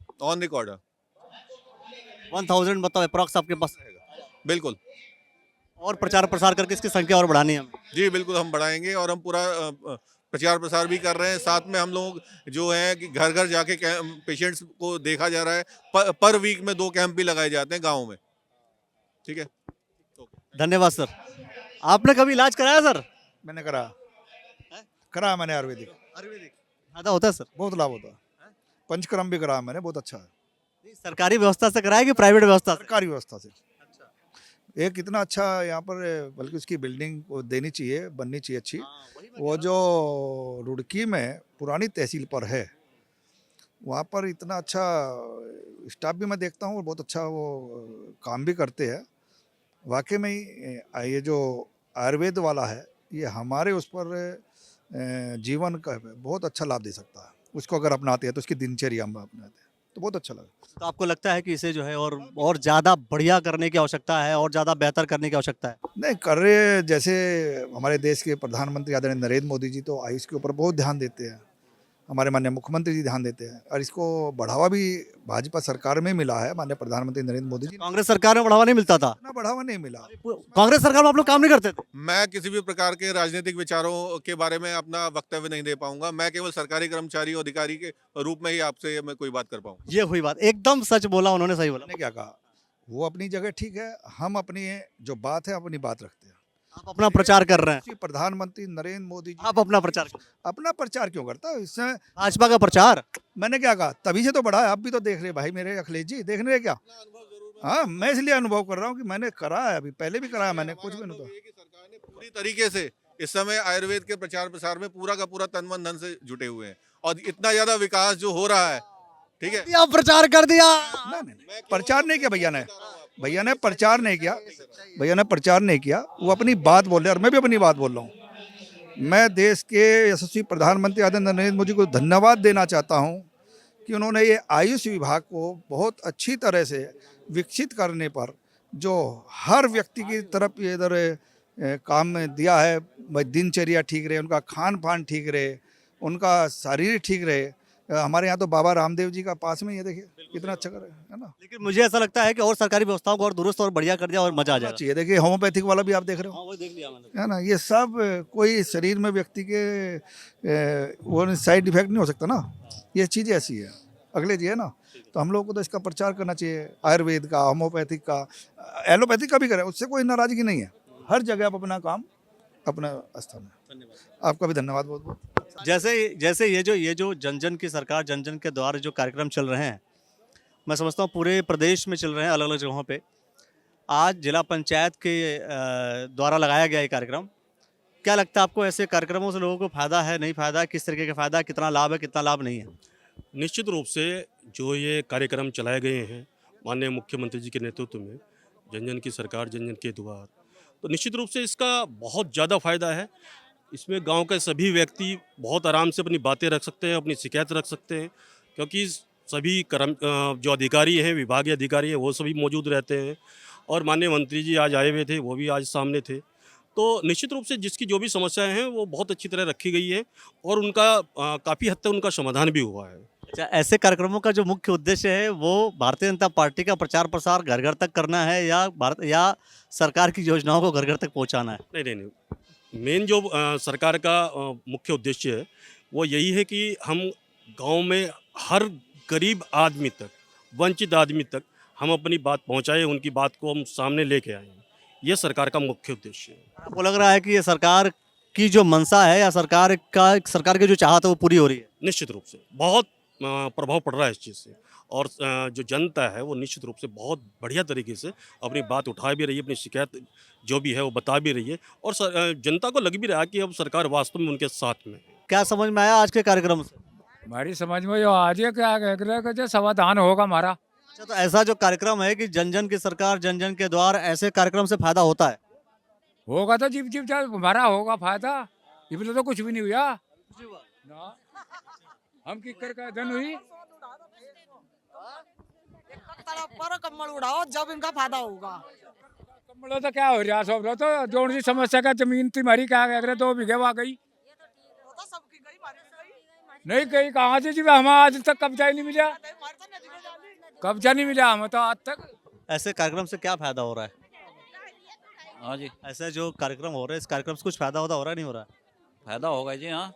A: 1000 मतलब अप्रॉक्स आपके पास रहेगा?
S: बिल्कुल।
A: और प्रचार प्रसार करके इसकी संख्या और बढ़ानी है?
S: जी बिल्कुल, हम बढ़ाएंगे और हम पूरा प्रचार प्रसार भी कर रहे हैं। साथ में हम लोग जो है कि घर घर जाके पेशेंट्स को देखा जा रहा है। पर वीक में 2 कैंप भी लगाए जाते हैं गाँव में, ठीक है।
A: धन्यवाद सर। आपने कभी इलाज कराया सर?
T: मैंने करा मैंने आयुर्वेदिक।
A: फायदा होता है सर?
T: बहुत लाभ होता है। पंचकर्म भी कराया मैंने, बहुत अच्छा है।
A: सरकारी व्यवस्था से कराया कि प्राइवेट व्यवस्था से?
T: सरकारी व्यवस्था से। एक इतना अच्छा यहाँ पर, बल्कि उसकी बिल्डिंग को देनी चाहिए, बननी चाहिए अच्छी। वो जो रुड़की में पुरानी तहसील पर है, वहाँ पर इतना अच्छा स्टाफ भी मैं देखता हूँ और बहुत अच्छा वो काम भी करते हैं। वाकई में ही ये जो आयुर्वेद वाला है, ये हमारे उस पर जीवन का बहुत अच्छा लाभ दे सकता है। उसको अगर अपनाते हैं तो उसकी दिनचर्या में अपनाते हैं तो बहुत अच्छा लगा।
A: तो आपको लगता है कि इसे जो है और ज़्यादा बढ़िया करने की आवश्यकता है और ज़्यादा बेहतर करने की आवश्यकता है?
T: नहीं, कर रहे। जैसे हमारे देश के प्रधानमंत्री आदरणीय नरेंद्र मोदी जी तो आयुष के ऊपर बहुत ध्यान देते हैं, हमारे माननीय मुख्यमंत्री जी ध्यान देते हैं और इसको बढ़ावा भी भाजपा सरकार में मिला है, माननीय प्रधानमंत्री नरेंद्र मोदी जी।
A: कांग्रेस सरकार में बढ़ावा नहीं मिलता था?
T: ना, बढ़ावा नहीं मिला।
A: कांग्रेस सरकार में आप लोग काम नहीं करते थे?
S: मैं किसी भी प्रकार के राजनीतिक विचारों के बारे में अपना वक्तव्य नहीं दे पाऊंगा। मैं केवल सरकारी कर्मचारी और अधिकारी के रूप में ही आपसे मैं कोई बात कर पाऊँ।
A: ये हुई बात, एकदम सच बोला उन्होंने, सही बोला।
T: क्या कहा, वो अपनी जगह ठीक है, हम अपनी जो बात है अपनी बात रखते हैं।
A: आप अपना प्रचार कर रहे हैं?
T: प्रधानमंत्री नरेंद्र मोदी जी।
A: आप अपना प्रचार?
T: अपना प्रचार क्यों करता है? इससे
A: भाजपा का प्रचार
T: मैंने क्या कहा, तभी से तो बढ़ा है। आप भी तो देख रहे भाई मेरे अखिलेश जी, देख रहे क्या? हाँ, मैं इसलिए अनुभव कर रहा हूँ कि मैंने करा है, अभी पहले भी कराया मैंने, कुछ भी नहीं था।
S: पूरी तरीके से इस समय आयुर्वेद के प्रचार प्रसार में पूरा का पूरा तन मन धन से जुटे हुए हैं और इतना ज्यादा विकास जो हो रहा है, ठीक है।
A: आप प्रचार कर दिया?
T: नहीं, प्रचार नहीं किया भैया ने प्रचार नहीं किया। भैया ने प्रचार नहीं किया, वो अपनी बात बोल रहे और मैं भी अपनी बात बोल रहा हूँ। मैं देश के यशस्वी प्रधानमंत्री आदरणीय नरेंद्र मोदी को धन्यवाद देना चाहता हूँ कि उन्होंने ये आयुष विभाग को बहुत अच्छी तरह से विकसित करने पर जो हर व्यक्ति की तरफ ये इधर काम में दिया है। दिनचर्या ठीक रहे, उनका खान पान ठीक रहे, उनका शरीर ठीक रहे। हमारे यहाँ तो बाबा रामदेव जी का पास में, ये देखिए कितना अच्छा कर रहे है ना।
A: लेकिन मुझे ऐसा लगता है कि और सरकारी व्यवस्थाओं को और दुरुस्त और बढ़िया कर दिया और मजा आ जाएगा।
T: चाहिए। देखिए होम्योपैथिक वाला भी आप देख रहे हो,
A: वो देख लिया मैंने,
T: है ना। ये सब कोई शरीर में व्यक्ति के वो साइड इफेक्ट नहीं हो सकता ना, ये चीज़ ऐसी है। अगले जी है ना, तो हम लोगों को तो इसका प्रचार करना चाहिए, आयुर्वेद का, होम्योपैथिक का, एलोपैथिक का भी करें, उससे कोई नाराजगी नहीं है। हर जगह आप अपना काम अपना स्थान है। आपका भी धन्यवाद बहुत बहुत।
A: जैसे ये जो जन जन की सरकार, जन जन के द्वारा जो कार्यक्रम चल रहे हैं, मैं समझता हूँ पूरे प्रदेश में चल रहे हैं, अलग अलग जगहों पे। आज जिला पंचायत के द्वारा लगाया गया ये कार्यक्रम, क्या लगता है आपको ऐसे कार्यक्रमों से लोगों को फायदा है, नहीं फायदा, किस तरीके का फायदा, कितना लाभ है, कितना लाभ नहीं है?
D: निश्चित रूप से जो ये कार्यक्रम चलाए गए हैं माननीय मुख्यमंत्री जी के नेतृत्व में, जन जन की सरकार जन जन के द्वार, तो निश्चित रूप से इसका बहुत ज़्यादा फायदा है। इसमें गांव के सभी व्यक्ति बहुत आराम से अपनी बातें रख सकते हैं, अपनी शिकायत रख सकते हैं, क्योंकि सभी जो अधिकारी हैं, विभागीय अधिकारी हैं, वो सभी मौजूद रहते हैं। और माननीय मंत्री जी आज आए हुए थे, वो भी आज सामने थे। तो निश्चित रूप से जिसकी जो भी समस्याएं हैं वो बहुत अच्छी तरह रखी गई है और उनका काफ़ी हद तक उनका समाधान भी हुआ है।
A: अच्छा, ऐसे कार्यक्रमों का जो मुख्य उद्देश्य है वो भारतीय जनता पार्टी का प्रचार प्रसार घर घर तक करना है या सरकार की योजनाओं को घर घर तक पहुंचाना है?
D: नहीं नहीं नहीं, मेन जो सरकार का मुख्य उद्देश्य है वो यही है कि हम गांव में हर गरीब आदमी तक, वंचित आदमी तक हम अपनी बात पहुंचाएं, उनकी बात को हम सामने लेके आएँ। ये सरकार का मुख्य उद्देश्य है।
A: आपको लग रहा है कि ये सरकार की जो मंशा है या सरकार की जो चाहत है वो पूरी हो रही है?
D: निश्चित रूप से बहुत प्रभाव पड़ रहा है इस चीज़ से, और जो जनता है वो निश्चित रूप से बहुत बढ़िया तरीके से अपनी बात उठा भी रही है, अपनी शिकायत जो भी है वो बता भी रही है, और जनता को लग भी रहा है कि अब सरकार वास्तव में उनके साथ में है।
A: क्या समझ में आया आज के कार्यक्रम से?
U: हमारी समझ में जो आज ये क्या कह रहे हैं कि समाधान होगा हमारा।
A: अच्छा, तो ऐसा जो कार्यक्रम है कि जन जन की सरकार जन जन के द्वार, ऐसे कार्यक्रम से फायदा होता है?
U: होगा तो जीव जीव हमारा होगा फायदा, इसमें तो कुछ भी नहीं हुआ ना। हम किकर का धन हुई
V: पर कम्बल उड़ाओ जब इनका फायदा होगा।
U: कम्बल तो क्या हो रहा सब तो जोड़ सी समस्या का जमीन तुम्हारी क्या कह रहे 2 बीघे वहाँ गई नहीं गई, कहाँ से जी हम आज तक कब्जा ही नहीं मिला, कब्जा नहीं मिला हमें तो आज तक।
A: ऐसे कार्यक्रम से क्या फायदा हो रहा है?
W: हाँ जी,
A: ऐसे जो कार्यक्रम हो रहे हैं, इस कार्यक्रम से कुछ फायदा हो रहा है, नहीं हो रहा है?
W: फायदा होगा जी। हाँ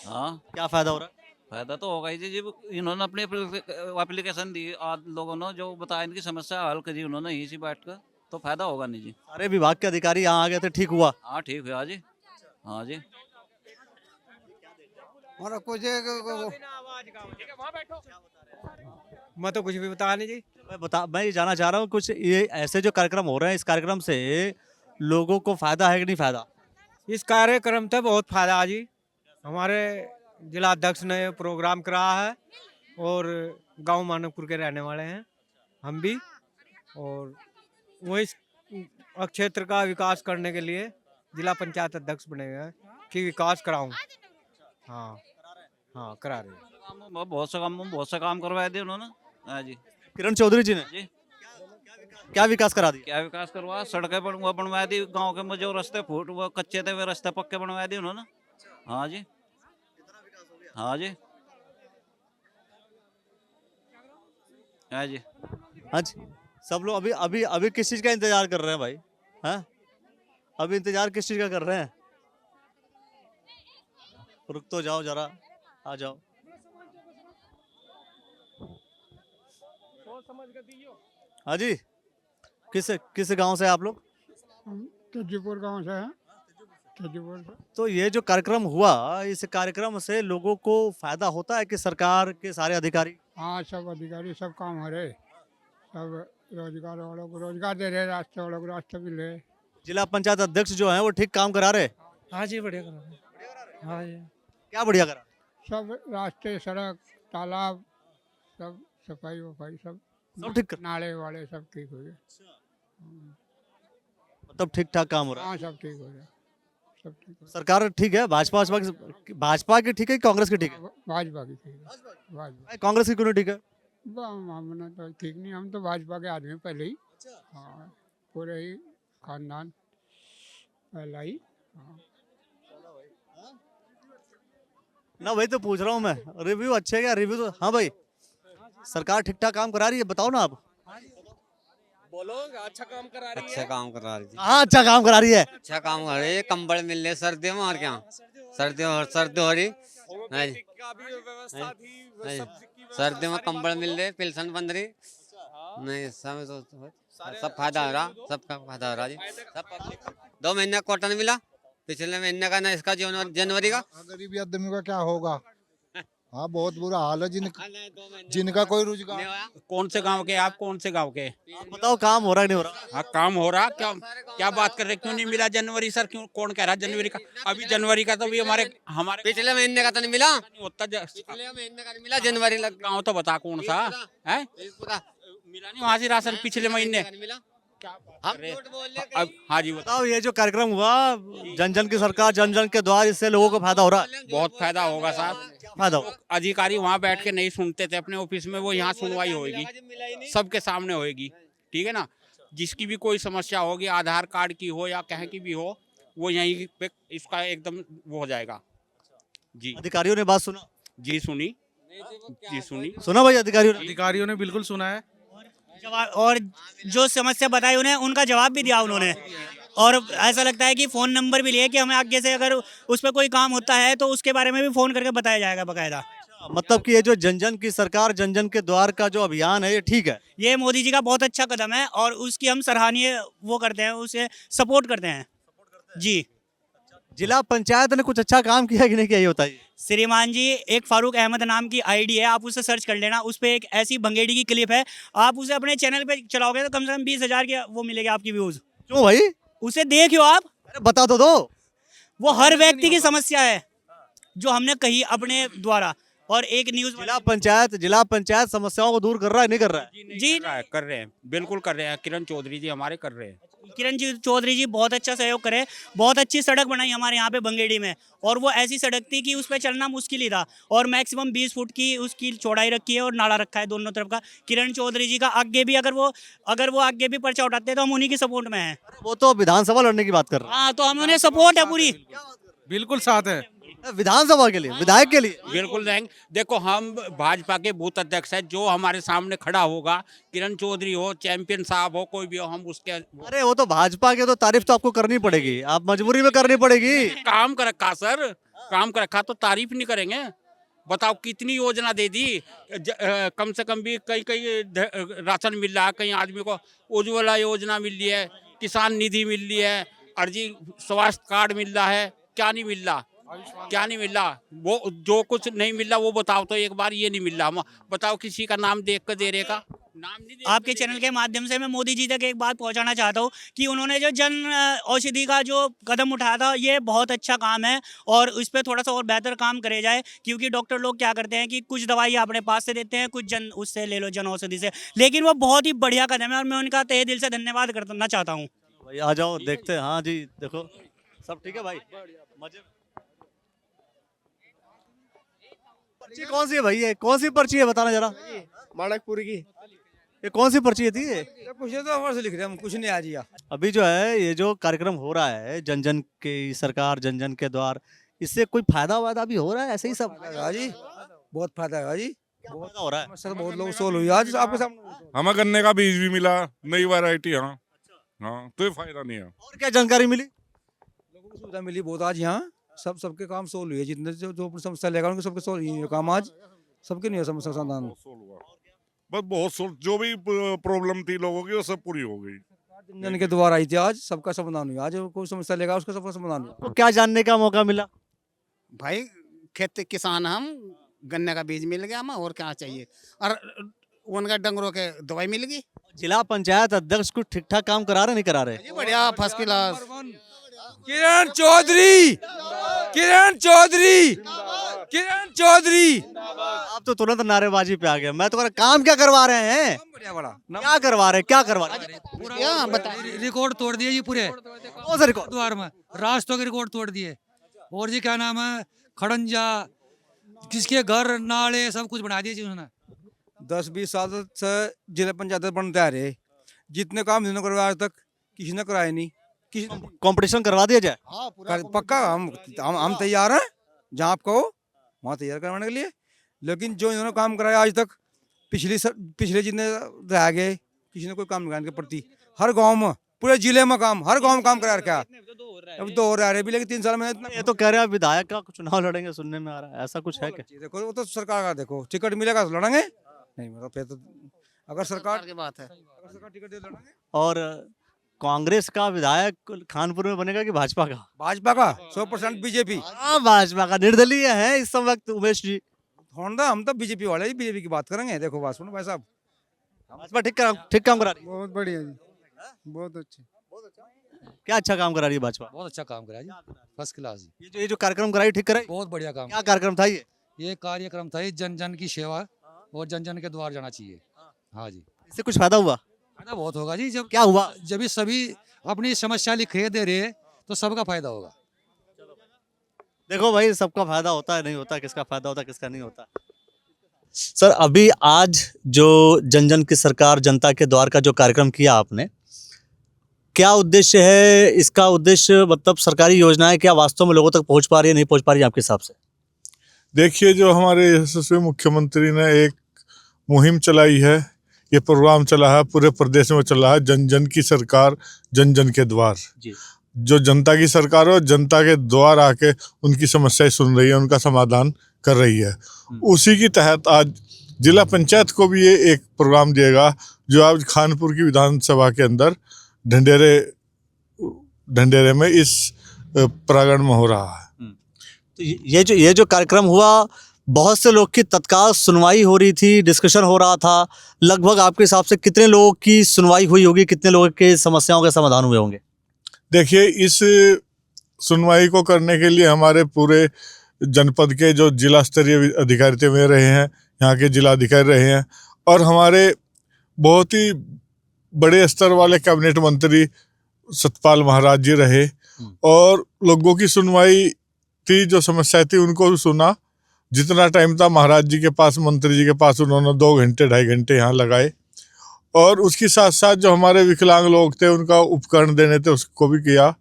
W: हाँ,
A: क्या फायदा हो रहा है?
W: फायदा तो होगा ही जी। इन्होंने अपनी एप्लीकेशन दी, आज लोगों ने जो बताया इनकी समस्या हल करी उन्होंने यहीं से बैठ कर, तो फायदा होगा नहीं जी।
A: सारे विभाग के अधिकारी यहाँ आ गए थे, ठीक हुआ?
W: हाँ ठीक हुआ जी। हाँ जी,
E: मैं तो कुछ भी बता नहीं जी।
A: मैं ये जानना चाह रहा हूँ, कुछ ये ऐसे जो कार्यक्रम हो रहे हैं, इस कार्यक्रम से लोगों को फायदा है कि नहीं फायदा?
E: इस कार्यक्रम से बहुत फायदा है जी। हमारे जिला अध्यक्ष ने प्रोग्राम कराया है और गांव मानवपुर के रहने वाले हैं हम भी, और वही क्षेत्र का विकास करने के लिए जिला पंचायत अध्यक्ष बने हुए हैं कि विकास कराऊं। हाँ हाँ, करा रहे।
W: बहुत सा काम करवाए थे उन्होंने। हाँ जी,
A: किरण चौधरी जी ने
W: जी
A: क्या विकास करा दिया?
W: क्या विकास करवा, सड़कें बनवा दी, गांव के में जो रास्ते फूट वो कच्चे थे वे रास्ते पक्के बनवा दिए उन्होंने। हाँ जी, हाँ जी, हाँ जी,
A: हाँ जी। सब लोग अभी अभी अभी किस चीज का इंतजार कर रहे हैं भाई? हाँ, अभी इंतजार किस चीज का कर रहे हैं? रुक तो जाओ जरा, आ जाओ। हाँ जी, किस गांव से आप लोग?
V: तेजीपुर गांव से हैं। तेजीपुर से।
A: तो ये जो कार्यक्रम हुआ, इस कार्यक्रम से लोगों को फायदा होता है कि सरकार के सारे अधिकारी?
V: हाँ, सब अधिकारी सब काम हो रहे, सब रोजगार वालों को रोजगार दे रहे, रास्ते वालों को रास्ते मिल रहे।
A: जिला पंचायत अध्यक्ष जो है वो ठीक काम करा रहे?
V: हाँ जी, बढ़िया करा रहे। हाँ जी,
A: क्या बढ़िया करा?
V: सब रास्ते, सड़क, तालाब, सब सफाई वफाई सब
A: ठीक,
V: नाले वाले सब ठीक हो गए।
A: मतलब ठीक ठाक काम हो रहा है?
V: हाँ, सब ठीक हो गया, सब ठीक हो गया।
A: सरकार ठीक है? भाजपा की ठीक है, कांग्रेस की ठीक है?
V: भाजपा की ठीक है। भाजपा।
A: कांग्रेस की क्यों नहीं ठीक है?
V: हमने तो ठीक नहीं, हम तो भाजपा के आदमी पहले ही। हाँ, पूरे ही खानदान पहला ही। हाँ।
A: ना वही तो पूछ रहा हूँ मैं, रिव्यू अच्छे है क्या? रिव्यू तो हाँ भाई, सरकार ठीक ठाक काम करा रही है, बताओ ना आप।
X: बोलो, अच्छा काम करा रही है।
Y: अच्छा काम करा रही है।
A: हाँ, अच्छा काम करा रही है।
Y: अच्छा काम कर रही है, कंबल मिल रहे सर्दियों में, और क्या सर्दियों हो रही, सर्दियों में कंबल मिल रहे, पेंशन बन रही, नहीं सब तो सब फायदा हो रहा, सबका फायदा हो रहा जी। सब 2 महीने का कोटा नहीं मिला, पिछले महीने का ना इसका जनवरी का।
V: गरीबी आदमी का क्या होगा?
C: हाँ बहुत बुरा हाल है जिनका कोई रोजगार।
F: कौन से गांव के आप? कौन से गांव के?
A: आप बताओ काम हो रहा है नहीं हो रहा?
F: हाँ काम हो रहा। क्या क्या बात कर रहे? क्यों नहीं मिला जनवरी सर? क्यों? कौन कह रहा जनवरी का? अभी जनवरी का तो भी हमारे
Y: पिछले महीने का तो नहीं मिला।
F: होता
Y: पिछले महीने का नहीं मिला, जनवरी लग
F: गाँव तो बता कौन सा है? मिला नहीं वहाँ से राशन पिछले महीने। अब हाँ जी
A: बताओ, ये जो कार्यक्रम हुआ जन जन की सरकार जन जन के द्वार, इससे लोगों को फायदा हो रहा है?
F: बहुत फायदा होगा साहब।
A: फायदा होगा।
F: अधिकारी वहाँ बैठ के नहीं सुनते थे अपने ऑफिस में, वो यहाँ सुनवाई होगी, सबके सामने होगी। ठीक है ना? जिसकी भी कोई समस्या होगी, आधार कार्ड की हो या कहीं की भी हो, वो यहीं पे इसका एकदम वो हो जाएगा जी।
A: अधिकारियों ने बात सुना?
F: जी सुनी, जी सुनी।
A: सुना भाई
I: अधिकारियों ने बिल्कुल सुना है।
J: और जो समस्या बताई उन्हें, उनका जवाब भी दिया उन्होंने। और ऐसा लगता है कि फ़ोन नंबर भी लिए कि हमें आगे से अगर उस पर कोई काम होता है तो उसके बारे में भी फ़ोन करके बताया जाएगा बाकायदा।
A: मतलब कि ये जो जन जन की सरकार जन जन के द्वार का जो अभियान है, ये ठीक है?
J: ये मोदी जी का बहुत अच्छा कदम है और उसकी हम सराहनीय वो करते हैं, उसे सपोर्ट करते हैं जी।
A: जिला पंचायत ने कुछ अच्छा काम किया कि नहीं किया, ये बताइए।
J: श्रीमान जी, एक फारूक अहमद नाम की आईडी है, आप उसे सर्च कर लेना। उस पर एक ऐसी भंगेड़ी की क्लिप है, आप उसे अपने चैनल पे चलाओगे तो कम से कम 20,000 के वो मिलेगी आपकी व्यूज।
A: क्यों भाई?
J: उसे देखियो आप।
A: अरे बता तो दो।
J: वो हर व्यक्ति की समस्या है जो हमने कही अपने द्वारा। और एक न्यूज,
A: जिला पंचायत समस्याओं को दूर कर रहा है नहीं कर रहा है?
J: जी
F: कर रहे हैं, बिल्कुल कर रहे हैं। किरण चौधरी जी हमारे कर रहे हैं।
J: किरण जी चौधरी जी बहुत अच्छा सहयोग करे। बहुत अच्छी सड़क बनाई हमारे यहाँ पे भंगेड़ी में, और वो ऐसी सड़क थी कि उस पर चलना मुश्किल ही था, और मैक्सिमम 20 फुट की उसकी चौड़ाई रखी है और नाला रखा है दोनों तरफ का। किरण चौधरी जी का आगे भी अगर वो आगे भी पर्चा उठाते हैं तो हम उन्हीं की सपोर्ट में हैं।
A: वो तो विधानसभा लड़ने की बात कर रहे हैं।
J: हाँ, तो हम उन्हें सपोर्ट है पूरी।
I: बिल्कुल साथ है
A: विधानसभा के लिए, विधायक के लिए
F: बिल्कुल देंगे। देखो हम भाजपा के बूथ अध्यक्ष है, जो हमारे सामने खड़ा होगा, किरण चौधरी हो, चैंपियन साहब हो, कोई भी हो, हम उसके।
A: अरे वो तो भाजपा के, तो तारीफ तो आपको करनी पड़ेगी, आप मजबूरी में करनी पड़ेगी।
F: काम कर रखा सर, काम कर रखा तो तारीफ नहीं करेंगे? बताओ कितनी योजना दे दी। कम से कम भी कई राशन मिल रहा है, कई आदमी को उज्ज्वला योजना मिल रही है, किसान निधि मिल रही है, अर्जी स्वास्थ्य कार्ड मिल रहा है। क्या नहीं मिल रहा? क्या नहीं मिल रहा? वो जो कुछ नहीं मिल रहा वो बताओ तो एक बार। ये नहीं मिल रहा, बताओ किसी का नाम देख कर दे रहे का नाम नहीं।
J: आपके चैनल के माध्यम से मैं मोदी जी तक एक बात पहुंचाना चाहता हूं कि उन्होंने जो जन औषधि का जो कदम उठाया था, ये बहुत अच्छा काम है और इस पर थोड़ा सा और बेहतर काम करे जाए। क्योंकि डॉक्टर लोग क्या करते हैं कि कुछ दवाई अपने पास से देते हैं, कुछ उससे ले लो, जन औषधि से। लेकिन वो बहुत ही बढ़िया कदम है और मैं उनका तहे दिल से धन्यवाद करना चाहता हूँ।
A: भाई आ जाओ, देखते हैं। हाँ जी, देखो सब ठीक है भाई, मजे। पर्ची कौन सी है भाई? ये कौन सी पर्ची है, बताना जरा।
L: माणकपुर की।
A: ये कौन सी पर्ची थी? ये
L: कुछ तो हमारे से लिख रहे हैं, हम कुछ नहीं आज या।
A: अभी जो है ये जो कार्यक्रम हो रहा है जन जन की सरकार जन जन के द्वार, इससे कोई फायदा वायदा भी हो रहा है? ऐसे ही सब
L: जी बहुत फायदा है जी,
A: बहुत हो रहा है।
L: सर बहुत लोग सोल हुई आज आपके सामने।
M: हमें गन्ने का बीज भी मिला, नई वैरायटी। हाँ हाँ, तो ये फायदा नहीं है।
A: और क्या जानकारी मिली?
L: लोगों को सुविधा मिली बहुत आज यहाँ। सबके काम सोल्व हुए, जितने जो समस्या लेगा उनके सबके सोल्व हुए काम आज। सबके नहीं है समस्या समाधान,
M: बस बहुत जो भी प्रॉब्लम थी लोगों की वो सब पूरी हो गई।
L: जन जन के द्वार आई थी, आज सबका समाधान हुआ। आज कोई समस्या लेगा उसका सबका समाधान हुआ।
A: तो क्या जानने का मौका मिला?
B: भाई खेती किसान हम, गन्ने का बीज मिल गया हमें, और क्या चाहिए। और उनका डंगरों के दवाई मिल गई।
A: जिला पंचायत अध्यक्ष कुछ ठीक ठाक काम करा रहे नहीं करा रहे?
B: बढ़िया, फर्स्ट क्लास।
L: किरण चौधरी, किरण चौधरी, किरण चौधरी।
A: आप तो तुरंत नारेबाजी पे आ गए। मैं तो काम क्या करवा रहे हैं? क्या करवा रहे हैं? क्या करवा रहे हैं?
O: रिकॉर्ड तोड़ दिए जी पूरे।
A: कौन सा रिकॉर्ड?
O: द्वार में रास्तों के रिकॉर्ड तोड़ दिए। और जी क्या नाम है, खड़ंजा, किसके घर नाले सब कुछ बना दिए जी उन्होंने।
L: 10-20 साल से जिला पंचायत बनते आ रहे, जितने काम जिन्होंने करवाया आज तक किसी ने कराया नहीं।
A: कंपटीशन करवा दिया जाए?
L: पक्का हम तैयार हैं, जहाँ आप कहो वहाँ तैयार करवाने के लिए। लेकिन जो इन्होंने काम कराया आज तक, पिछले जितने रह गए, किसी ने कोई काम नहीं के प्रति। हर गांव में, पूरे जिले में काम, हर गांव में काम करा रखा। अब तो हो रहा है भी, लेकिन 3 साल में इतना।
A: ये तो कह रहे हैं विधायक का चुनाव लड़ेंगे, सुनने में आ रहा है। ऐसा कुछ है क्या?
L: देखो वो तो सरकार का, देखो टिकट मिलेगा तो लड़ेंगे, नहीं मतलब फिर तो अगर सरकार
B: की बात है,
L: अगर सरकार टिकट दे लड़ेंगे।
A: और कांग्रेस का विधायक खानपुर में बनेगा कि भाजपा का?
L: भाजपा का 100% बीजेपी।
A: हाँ, भाजपा का। निर्दलीय है इस वक्त उमेश जी।
L: होंडा हम तो बीजेपी वाले ही बीजेपी की बात करेंगे। देखो बात सुनो भाई साहब,
A: भाजपा ठीक काम करा रही है।
V: बहुत बढ़िया जी, बहुत अच्छे।
A: क्या अच्छा काम करा रही है भाजपा?
C: बहुत अच्छा काम करा जी, फर्स्ट क्लास।
A: ये जो कार्यक्रम कराई ठीक कराई?
C: बहुत बढ़िया काम।
A: क्या कार्यक्रम था ये
C: कार्यक्रम था ये जन जन की सेवा और जन जन के द्वार जाना चाहिए। हाँ जी,
A: इससे कुछ फायदा हुआ?
C: फायदा बहुत होगा जी। जब
A: क्या हुआ?
C: जब ये सभी अपनी समस्या लिखे दे रहे तो सबका फायदा होगा।
A: देखो भाई, सबका फायदा होता है नहीं होता, किसका फायदा होता है किसका नहीं होता। सर, अभी आज जो जन जन की सरकार जनता के द्वार का जो कार्यक्रम किया आपने, क्या उद्देश्य है इसका? उद्देश्य मतलब सरकारी योजनाएं क्या वास्तव में लोगों तक पहुंच पा रही है, नहीं पहुंच पा रही है आपके हिसाब से?
M: देखिए, जो हमारे यशस्वी मुख्यमंत्री ने एक मुहिम चलाई है, ये प्रोग्राम चला है, पूरे प्रदेश में चला है, जन जन की सरकार जन जन के द्वार।
A: जी।
M: जो जनता की सरकार है, जनता के द्वार आके उनकी समस्याएं सुन रही है, उनका समाधान कर रही है। उसी के तहत आज जिला पंचायत को भी ये एक प्रोग्राम दिएगा, जो आज खानपुर की विधानसभा के अंदर ढंडेरे में इस प्रांगण में हो रहा है।
A: तो ये जो कार्यक्रम हुआ, बहुत से लोग की तत्काल सुनवाई हो रही थी, डिस्कशन हो रहा था। लगभग आपके हिसाब से कितने लोगों की सुनवाई हुई होगी, कितने लोगों के समस्याओं के समाधान हुए होंगे?
M: देखिए, इस सुनवाई को करने के लिए हमारे पूरे जनपद के जो जिला स्तरीय अधिकारी में रहे हैं, यहाँ के जिला अधिकारी रहे हैं, और हमारे बहुत ही बड़े स्तर वाले कैबिनेट मंत्री सतपाल महाराज जी रहे, और लोगों की सुनवाई थी, जो समस्या थी उनको भी सुना। जितना टाइम था महाराज जी के पास, मंत्री जी के पास, उन्होंने 2 घंटे 2.5 घंटे यहाँ लगाए। और उसके साथ साथ जो हमारे विकलांग लोग थे, उनका उपकरण देने थे, उसको भी किया।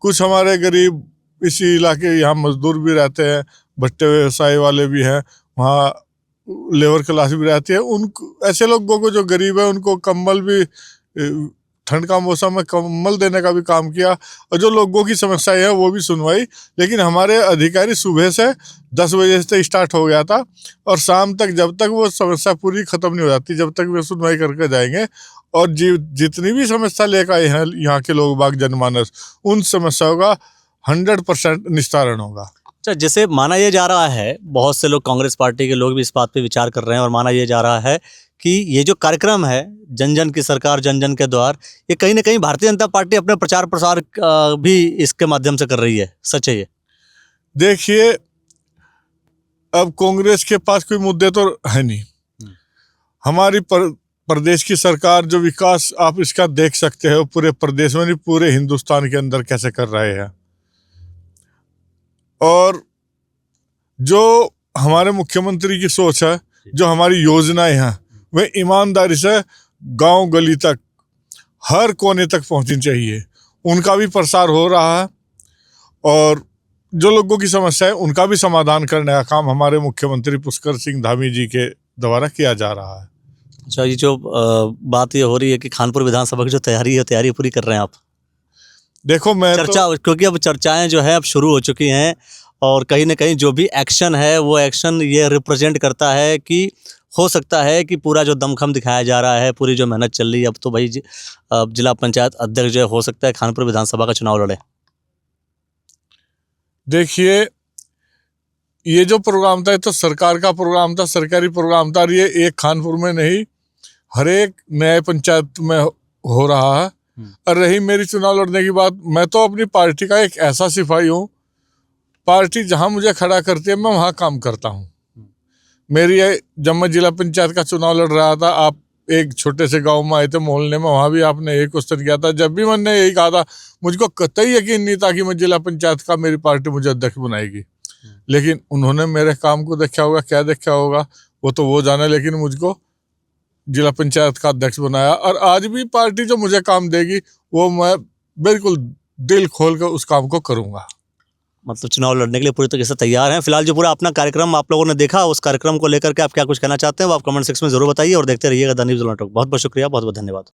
M: कुछ हमारे गरीब इसी इलाके यहाँ मजदूर भी रहते हैं, भट्टे व्यवसाय वाले भी हैं, वहाँ लेबर क्लास भी रहती है। उन ऐसे लोगों को जो गरीब है, उनको कंबल भी, ठंड का मौसम में कंबल देने का भी काम किया, और जो लोगों की समस्याएं है वो भी सुनवाई। लेकिन हमारे अधिकारी सुबह से 10 बजे से स्टार्ट हो गया था, और शाम तक, जब तक वो समस्या पूरी खत्म नहीं हो जाती, जब तक वे सुनवाई करके जाएंगे। और जितनी भी समस्या लेकर आए हैं यहाँ के लोग बाग जनमानस, उन समस्याओं का 100% निस्तारण होगा।
A: अच्छा, जैसे माना यह जा रहा है, बहुत से लोग कांग्रेस पार्टी के लोग भी इस बात पे विचार कर रहे हैं, और माना यह जा रहा है कि ये जो कार्यक्रम है जन जन की सरकार जन जन के द्वार, ये कहीं ना कहीं भारतीय जनता पार्टी अपने प्रचार प्रसार भी इसके माध्यम से कर रही है। सच है ये?
M: देखिए, अब कांग्रेस के पास कोई मुद्दे तो है नहीं। हमारी प्रदेश की सरकार जो विकास आप इसका देख सकते हो, पूरे प्रदेश में नहीं, पूरे हिंदुस्तान के अंदर कैसे कर रहे हैं। और जो हमारे मुख्यमंत्री की सोच है, जो हमारी योजनाएं हैं, वे ईमानदारी से गांव गली तक, हर कोने तक पहुंचनी चाहिए। उनका भी प्रसार हो रहा है, और जो लोगों की समस्या है उनका भी समाधान करने का काम हमारे मुख्यमंत्री पुष्कर सिंह धामी जी के द्वारा किया जा रहा है।
A: अच्छा, ये जो बात ये हो रही है कि खानपुर विधानसभा की जो तैयारी है, तैयारी पूरी कर रहे हैं आप?
M: देखो, मैं
A: क्योंकि अब चर्चाएं जो है अब शुरू हो चुकी हैं, और कहीं ना कहीं जो भी एक्शन है, वो एक्शन ये रिप्रेजेंट करता है कि हो सकता है कि पूरा जो दमखम दिखाया जा रहा है, पूरी जो मेहनत चल रही है, अब तो भाई जिला पंचायत अध्यक्ष जो हो सकता है खानपुर विधानसभा का चुनाव लड़े।
M: देखिए, ये जो प्रोग्राम था, ये तो सरकार का प्रोग्राम था, सरकारी प्रोग्राम था। ये एक खानपुर में नहीं, हर एक न्याय पंचायत में हो रहा है। और रही मेरी चुनाव लड़ने की बात, मैं तो अपनी पार्टी का एक ऐसा सिपाही हूँ, पार्टी जहाँ मुझे खड़ा करती है मैं वहाँ काम करता हूँ। मेरी जब मैं जिला पंचायत का चुनाव लड़ रहा था, आप एक छोटे से गांव में आए थे, मोहल्ले में, वहाँ भी आपने यही क्वेश्चन किया था। जब भी मैंने यही कहा था, मुझको कतई यकीन नहीं था कि मैं जिला पंचायत का, मेरी पार्टी मुझे अध्यक्ष बनाएगी। लेकिन उन्होंने मेरे काम को देखा होगा, क्या देखा होगा वो तो वो जाने, लेकिन मुझको जिला पंचायत का अध्यक्ष बनाया। और आज भी पार्टी जो मुझे काम देगी, वो मैं बिल्कुल दिल खोल कर उस काम को करूँगा।
A: मतलब चुनाव लड़ने के लिए पूरी तरीके से तैयार हैं। फिलहाल जो पूरा अपना कार्यक्रम आप लोगों ने देखा, उस कार्यक्रम को लेकर के आप क्या कुछ कहना चाहते हैं, वो आप कमेंट सेक्शन में जरूर बताइए, और देखते रहिएगा द न्यूज़ नेटवर्क। बहुत बहुत शुक्रिया, बहुत बहुत धन्यवाद।